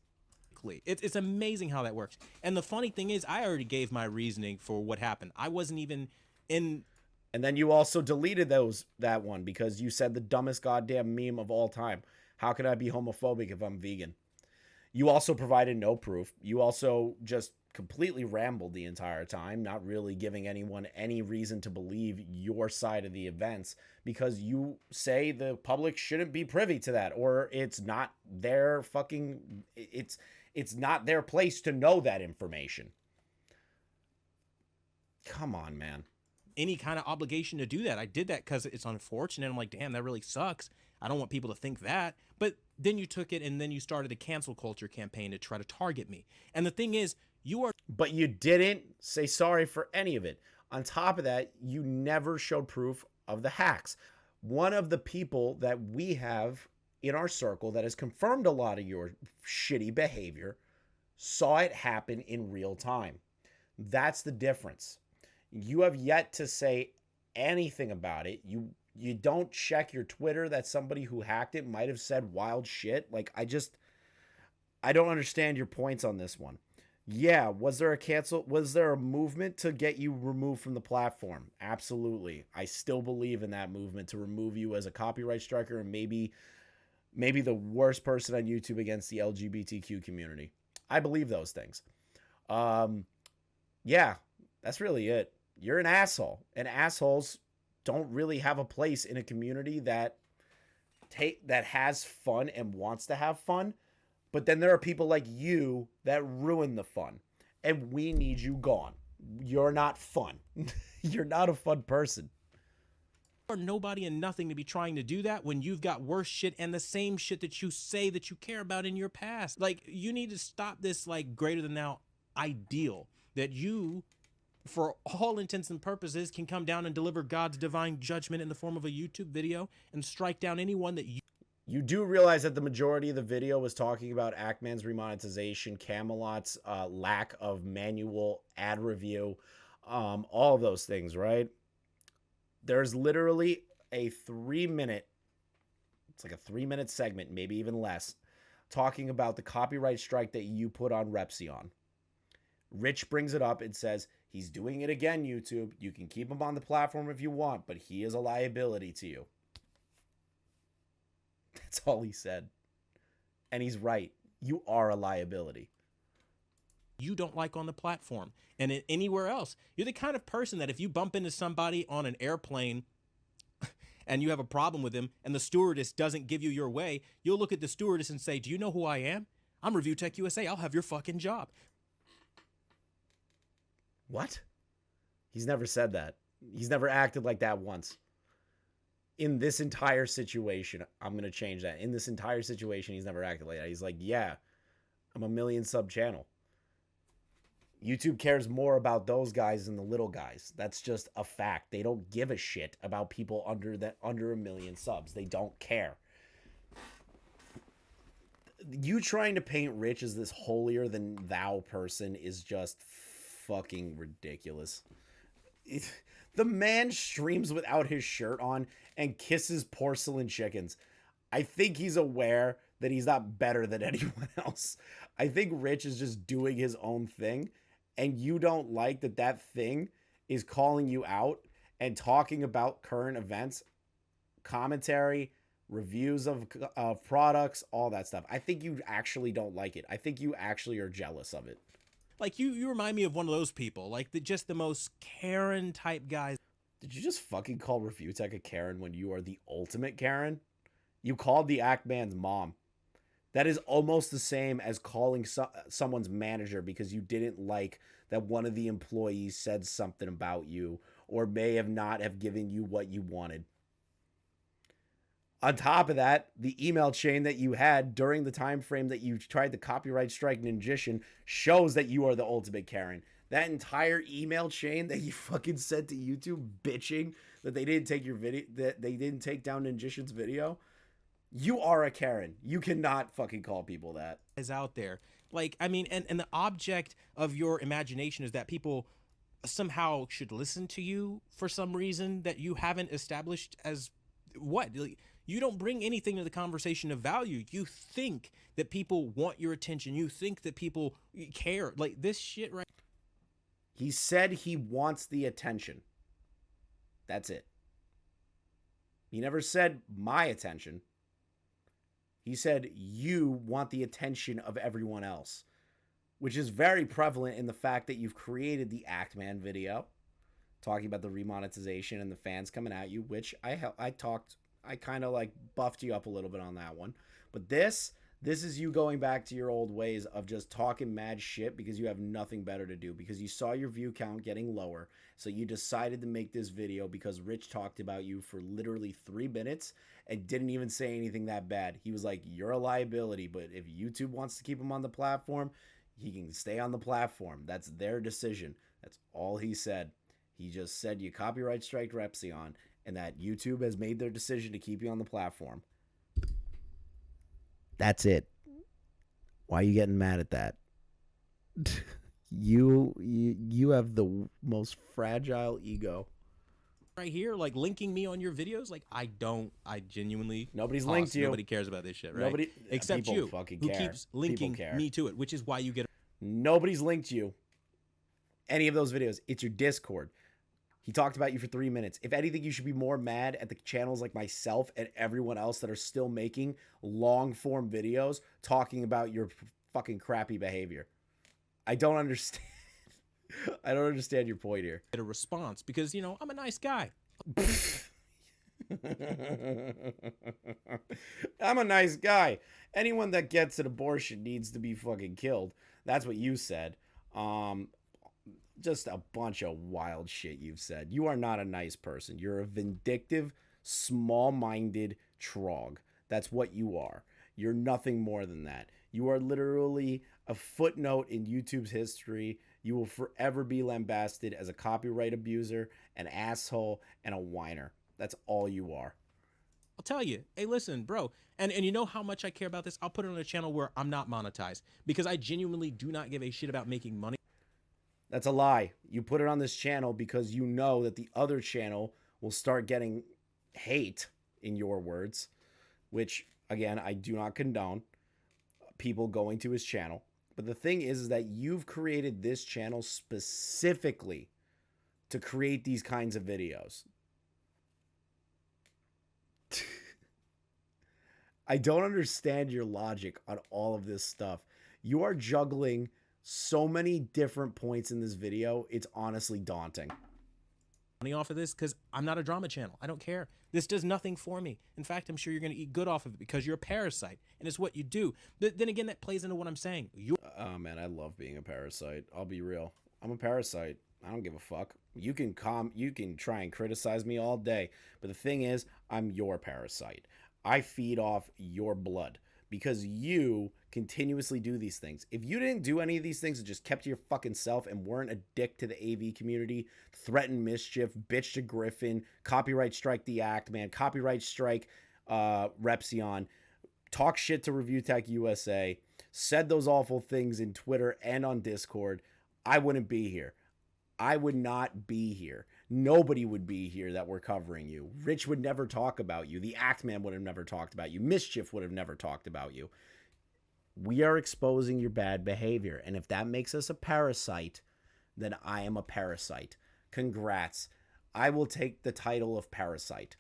It's amazing how that works. And the funny thing is, I already gave my reasoning for what happened. I wasn't even in... And then you also deleted that one because you said the dumbest goddamn meme of all time. How can I be homophobic if I'm vegan? You also provided no proof. You also just completely rambled the entire time, not really giving anyone any reason to believe your side of the events because you say the public shouldn't be privy to that or it's not their fucking... It's not their place to know that information. Come on, man. Any kind of obligation to do that. I did that because it's unfortunate. I'm like, damn, that really sucks. I don't want people to think that. But then you took it and then you started a cancel culture campaign to try to target me. And the thing is, you are... But you didn't say sorry for any of it. On top of that, you never showed proof of the hacks. One of the people that we have in our circle that has confirmed a lot of your shitty behavior saw it happen in real time. That's the difference. You have yet to say anything about it. You don't check your Twitter that somebody who hacked it might have said wild shit. Like, I don't understand your points on this one. Yeah, was there a movement to get you removed from the platform? Absolutely. I still believe in that movement to remove you as a copyright striker and maybe the worst person on YouTube against the LGBTQ community. I believe those things. Yeah, that's really it. You're an asshole, and assholes don't really have a place in a community that has fun and wants to have fun. But then there are people like you that ruin the fun, and we need you gone. You're not fun. You're not a fun person. Or nobody and nothing to be trying to do that when you've got worse shit and the same shit that you say that you care about in your past. Like, you need to stop this, like, greater than thou ideal that you, for all intents and purposes, can come down and deliver God's divine judgment in the form of a YouTube video and strike down anyone that you do realize that the majority of the video was talking about ACTMAN's remonetization, Camelot's lack of manual ad review, all of those things, right? There's literally a 3-minute, it's like a 3-minute segment, maybe even less, talking about the copyright strike that you put on Repsion. Rich brings it up and says, he's doing it again, YouTube. You can keep him on the platform if you want, but he is a liability to you. That's all he said. And he's right. You are a liability. You don't like on the platform and anywhere else. You're the kind of person that if you bump into somebody on an airplane and you have a problem with him and the stewardess doesn't give you your way, you'll look at the stewardess and say, do you know who I am? I'm ReviewTechUsa. I'll have your fucking job. What? He's never said that. He's never acted like that once. In this entire situation, I'm going to change that. In this entire situation, he's never acted like that. He's like, yeah, I'm a million sub channel. YouTube cares more about those guys than the little guys. That's just a fact. They don't give a shit about people under a million subs. They don't care. You trying to paint Rich as this holier than thou person is just fucking ridiculous. The man streams without his shirt on and kisses porcelain chickens. I think he's aware that he's not better than anyone else. I think Rich is just doing his own thing, and you don't like that thing is calling you out and talking about current events, commentary, reviews of products, all that stuff. I think you actually don't like it. I think you actually are jealous of it. Like you remind me of one of those people, like just the most Karen type guys. Did you just fucking call ReviewTech a Karen when you are the ultimate Karen? You called the ACTMAN's mom. That is almost the same as calling someone's manager because you didn't like that one of the employees said something about you or may have not have given you what you wanted. On top of that, the email chain that you had during the time frame that you tried to copyright strike Ninjishin shows that you are the ultimate Karen. That entire email chain that you fucking sent to YouTube bitching that they didn't take your video, that they didn't take down Ninjishin's video. You are a Karen. You cannot fucking call people that. Is out there. Like, I mean, and the object of your imagination is that people somehow should listen to you for some reason that you haven't established as what? Like, you don't bring anything to the conversation of value. You think that people want your attention. You think that people care. Like this shit right. He said he wants the attention. That's it. He never said my attention. He said you want the attention of everyone else, which is very prevalent in the fact that you've created the ACTMAN video talking about the remonetization and the fans coming at you, which I kind of like buffed you up a little bit on that one. But this is you going back to your old ways of just talking mad shit because you have nothing better to do, because you saw your view count getting lower. So you decided to make this video because Rich talked about you for literally 3 minutes and didn't even say anything that bad. He was like, you're a liability, but if YouTube wants to keep him on the platform, he can stay on the platform. That's their decision. That's all he said. He just said you copyright strike Repsion and that YouTube has made their decision to keep you on the platform. That's it. Why are you getting mad at that? You have the most fragile ego. Right here, like linking me on your videos. Like I genuinely. Nobody's linked you. Nobody cares about this shit, right? Nobody except people you, fucking who care. keeps linking me to it, which is why you get. Nobody's linked you. Any of those videos. It's your Discord. He talked about you for 3 minutes. If anything, you should be more mad at the channels like myself and everyone else that are still making long-form videos talking about your fucking crappy behavior. I don't understand. I don't understand your point here. Get a response because, you know, I'm a nice guy. I'm a nice guy. Anyone that gets an abortion needs to be fucking killed. That's what you said. Just a bunch of wild shit you've said. You are not a nice person. You're a vindictive, small-minded trog. That's what you are. You're nothing more than that. You are literally a footnote in YouTube's history. You will forever be lambasted as a copyright abuser, an asshole, and a whiner. That's all you are. I'll tell you, hey, listen, bro, and you know how much I care about this? I'll put it on a channel where I'm not monetized because I genuinely do not give a shit about making money. That's a lie. You put it on this channel because you know that the other channel will start getting hate, in your words, which, again, I do not condone people going to his channel. But the thing is that you've created this channel specifically to create these kinds of videos. I don't understand your logic on all of this stuff. You are juggling so many different points in this video. It's honestly daunting. Money off of this because I'm not a drama channel. I don't care. This does nothing for me. In fact, I'm sure you're going to eat good off of it because you're a parasite and it's what you do. But then again, that plays into what I'm saying. Oh man, I love being a parasite. I'll be real. I'm a parasite. I don't give a fuck. You can try and criticize me all day, but the thing is, I'm your parasite. I feed off your blood because you continuously do these things. If you didn't do any of these things and just kept to your fucking self and weren't a dick to the AV community, threaten mischief, bitch to Griffin, copyright strike the ACTMAN, copyright strike Repsion, talk shit to ReviewTechUsa, said those awful things in Twitter and on Discord, I wouldn't be here. I would not be here. Nobody would be here that we're covering you. Rich would never talk about you. The ACTMAN would have never talked about you. Mischief would have never talked about you. We are exposing your bad behavior. And if that makes us a parasite, then I am a parasite. Congrats. I will take the title of parasite.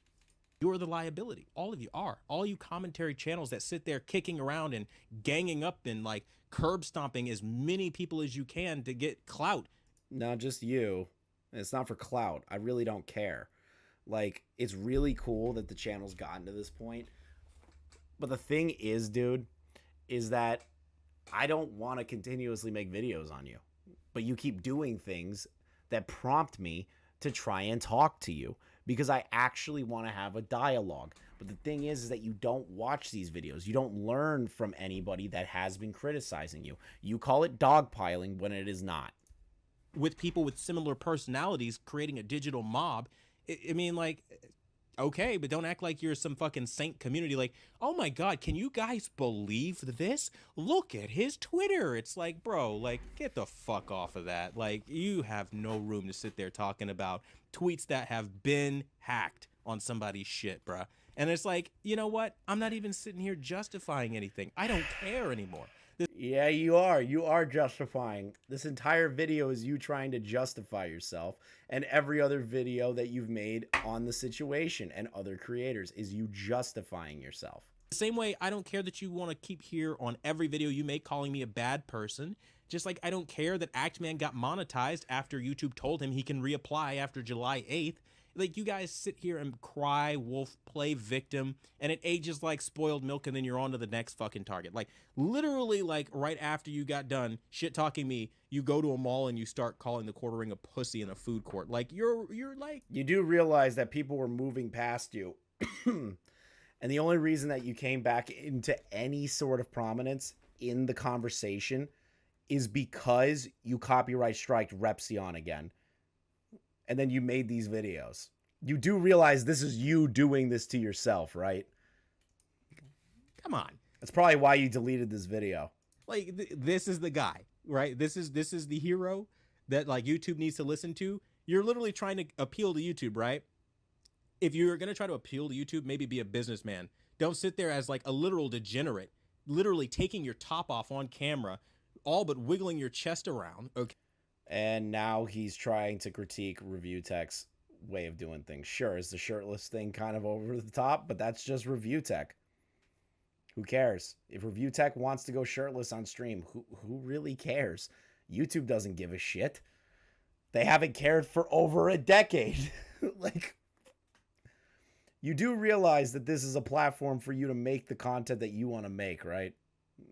You're the liability. All of you are. All you commentary channels that sit there kicking around and ganging up and like curb stomping as many people as you can to get clout. Not just you. It's not for clout. I really don't care. Like, it's really cool that the channel's gotten to this point. But the thing is, dude, is that I don't want to continuously make videos on you. But you keep doing things that prompt me to try and talk to you because I actually want to have a dialogue. But the thing is that you don't watch these videos. You don't learn from anybody that has been criticizing you. You call it dogpiling when it is not. With people with similar personalities creating a digital mob. I mean, like, okay, but don't act like you're some fucking saint community. Like, oh my God, can you guys believe this? Look at his Twitter. It's like, bro, like, get the fuck off of that. Like, you have no room to sit there talking about tweets that have been hacked on somebody's shit, bruh. And it's like, you know what? I'm not even sitting here justifying anything. I don't care anymore. Yeah, you are. You are justifying. This entire video is you trying to justify yourself, and every other video that you've made on the situation and other creators is you justifying yourself. The same way I don't care that you want to keep here on every video you make calling me a bad person, just like I don't care that ACTMAN got monetized after YouTube told him he can reapply after July 8th. Like, you guys sit here and cry wolf, play victim, and it ages like spoiled milk, and then you're on to the next fucking target. Like, literally, like, right after you got done shit-talking me, you go to a mall and you start calling the Quarter Ring a pussy in a food court. Like, you're like... You do realize that people were moving past you. And the only reason that you came back into any sort of prominence in the conversation is because you copyright striked Repsion again. And then you made these videos. You do realize this is you doing this to yourself, right? Come on. That's probably why you deleted this video. Like, this is the guy, right? This is the hero that, like, YouTube needs to listen to. You're literally trying to appeal to YouTube, right? If you're going to try to appeal to YouTube, maybe be a businessman. Don't sit there as, like, a literal degenerate, literally taking your top off on camera, all but wiggling your chest around, okay? And now he's trying to critique ReviewTech's way of doing things. Sure, is the shirtless thing kind of over the top, but that's just ReviewTech. Who cares? If ReviewTech wants to go shirtless on stream, who really cares? YouTube doesn't give a shit. They haven't cared for over a decade. Like, you do realize that this is a platform for you to make the content that you want to make, right?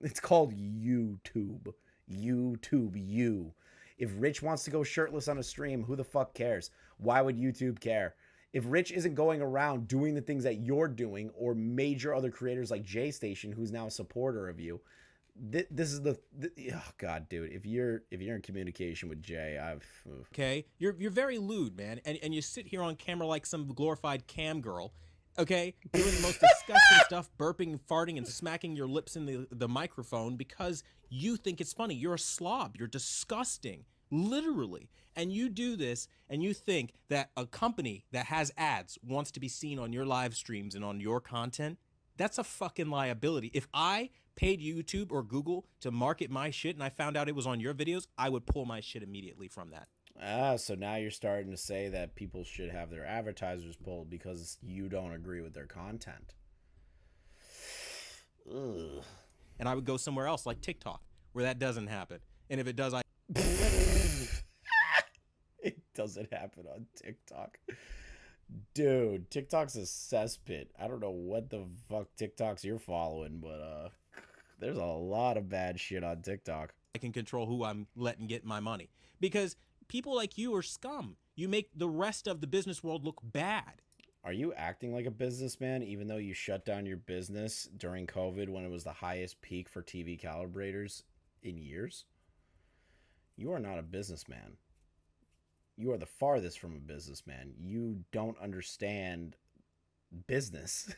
It's called YouTube. YouTube. If Rich wants to go shirtless on a stream, who the fuck cares? Why would YouTube care? If Rich isn't going around doing the things that you're doing, or major other creators like J Station, who's now a supporter of you, this is oh God, dude. If you're in communication with Jay, okay, you're very lewd, man, and you sit here on camera like some glorified cam girl, okay, doing the most disgusting stuff, burping, farting, and smacking your lips in the microphone because you think it's funny. You're a slob. You're disgusting, literally. And you do this, and you think that a company that has ads wants to be seen on your live streams and on your content. That's a fucking liability. If I paid YouTube or Google to market my shit and I found out it was on your videos, I would pull my shit immediately from that. So now you're starting to say that people should have their advertisers pulled because you don't agree with their content. Ugh. And I would go somewhere else like TikTok where that doesn't happen. And if it does, It doesn't happen on TikTok. Dude, TikTok's a cesspit. I don't know what the fuck TikToks you're following, but there's a lot of bad shit on TikTok. I can control who I'm letting get my money. Because people like you are scum. You make the rest of the business world look bad. Are you acting like a businessman even though you shut down your business during COVID when it was the highest peak for TV calibrators in years? You are not a businessman. You are the farthest from a businessman. You don't understand business.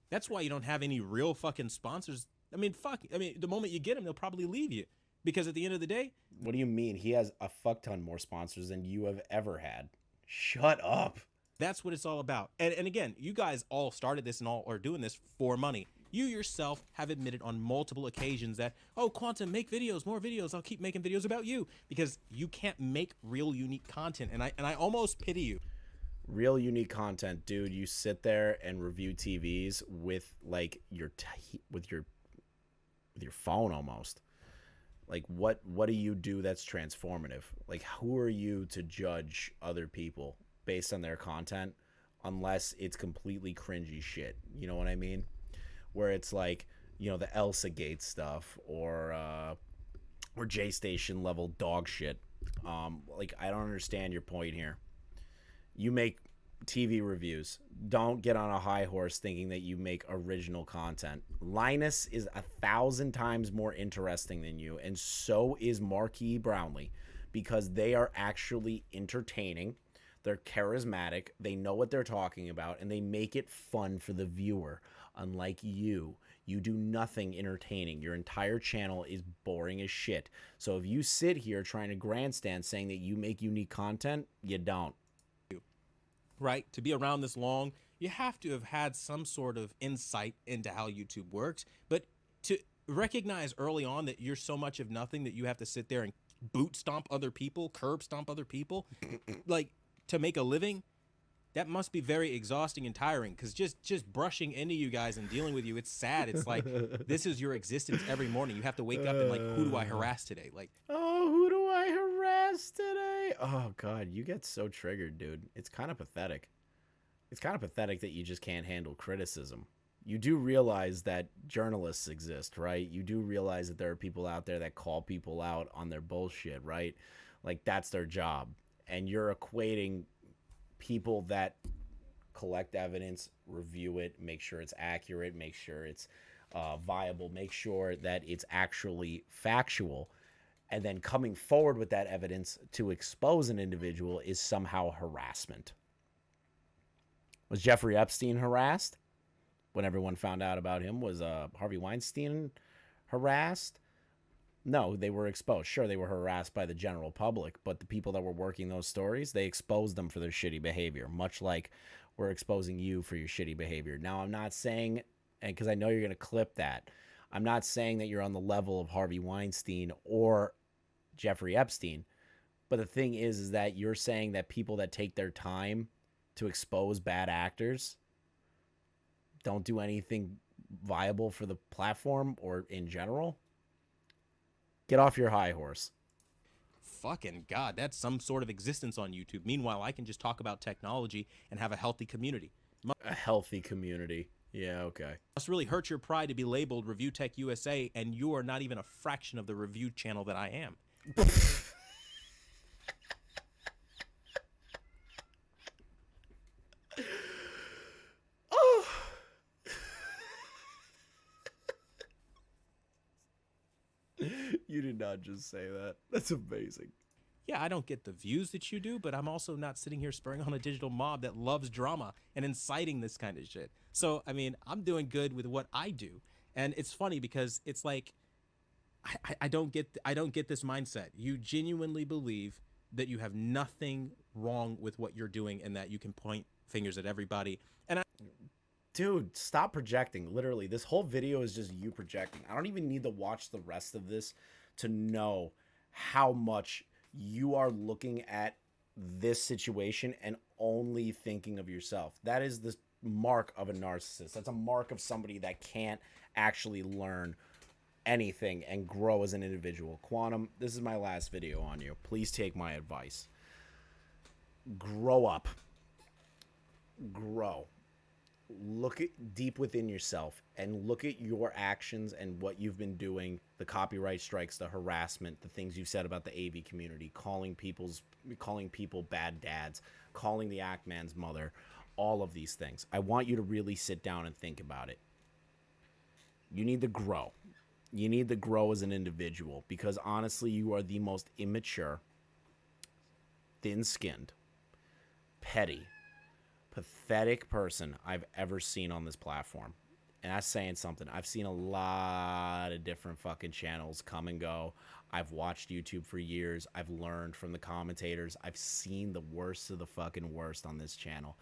That's why you don't have any real fucking sponsors. I mean, fuck. I mean, the moment you get them, they'll probably leave you. Because at the end of the day... What do you mean? He has a fuck ton more sponsors than you have ever had. Shut up. That's what it's all about. And again, you guys all started this and all are doing this for money. You yourself have admitted on multiple occasions that, oh, Quantum, make videos, more videos. I'll keep making videos about you because you can't make real unique content. And I almost pity you. Real unique content, dude. You sit there and review TVs with like with your phone almost. Like what do you do that's transformative? Like who are you to judge other people based on their content unless it's completely cringy shit? You know what I mean? Where it's like, you know, the Elsa Gate stuff or J Station level dog shit. Like I don't understand your point here. You make TV reviews. Don't get on a high horse thinking that you make original content. Linus is 1,000 times more interesting than you, and so is Marquis Brownlee, because they are actually entertaining. They're charismatic. They know what they're talking about, and they make it fun for the viewer. Unlike you do nothing entertaining. Your entire channel is boring as shit. So if you sit here trying to grandstand saying that you make unique content, you don't. Right? To be around this long, you have to have had some sort of insight into how YouTube works. But to recognize early on that you're so much of nothing that you have to sit there and boot stomp other people, curb stomp other people, like to make a living, that must be very exhausting and tiring. Because just brushing into you guys and dealing with you, it's sad. It's like this is your existence every morning. You have to wake up and like, who do I harass today? Like, oh, who do I harass today? Oh God, you get so triggered, dude. It's kind of pathetic. It's kind of pathetic that you just can't handle criticism. You do realize that journalists exist, right? You do realize that there are people out there that call people out on their bullshit, right? Like that's their job. And you're equating people that collect evidence, review it, make sure it's accurate, make sure it's viable, make sure that it's actually factual, and then coming forward with that evidence to expose an individual is somehow harassment. Was Jeffrey Epstein harassed when everyone found out about him? Was Harvey Weinstein harassed? No, they were exposed. Sure, they were harassed by the general public, but the people that were working those stories, they exposed them for their shitty behavior, much like we're exposing you for your shitty behavior. Now, I'm not saying, and because I know you're going to clip that, I'm not saying that you're on the level of Harvey Weinstein or Jeffrey Epstein, but the thing is that you're saying that people that take their time to expose bad actors don't do anything viable for the platform or in general. Get off your high horse. fucking God, that's some sort of existence on YouTube. Meanwhile, I can just talk about technology and have a healthy community. A healthy community. Yeah, okay. Must really hurt your pride to be labeled ReviewTechUsa, and you are not even a fraction of the review channel that I am. Oh. You did not just say that. That's amazing. Yeah, I don't get the views that you do, but I'm also not sitting here spurring on a digital mob that loves drama and inciting this kind of shit. So, I mean, I'm doing good with what I do. And it's funny because it's like, I don't get this mindset. You genuinely believe that you have nothing wrong with what you're doing and that you can point fingers at everybody. And Dude, stop projecting. Literally, this whole video is just you projecting. I don't even need to watch the rest of this to know how much you are looking at this situation and only thinking of yourself. That is the mark of a narcissist. That's a mark of somebody that can't actually learn anything and grow as an individual. Quantum, this is my last video on you. Please take my advice. Grow up. Grow. Look at deep within yourself and look at your actions and what you've been doing, the copyright strikes, the harassment, the things you've said about the AV community, calling people bad dads, calling the ACTMAN's mother, all of these things. I want you to really sit down and think about it. You need to grow. You need to grow as an individual because honestly, you are the most immature, thin-skinned, petty, pathetic person I've ever seen on this platform. And that's saying something. I've seen a lot of different fucking channels come and go. I've watched YouTube for years. I've learned from the commentators. I've seen the worst of the fucking worst on this channel.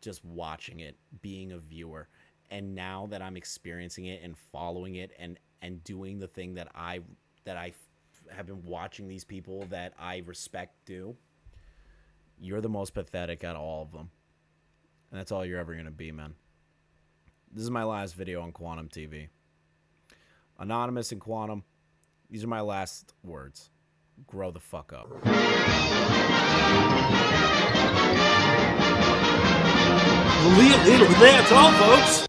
Just watching it, being a viewer. And now that I'm experiencing it and following it and doing the thing that I have been watching these people that I respect do, you're the most pathetic out of all of them. And that's all you're ever going to be, man. This is my last video on QuantumTV. Anonymous and Quantum, these are my last words. Grow the fuck up. That's all, folks.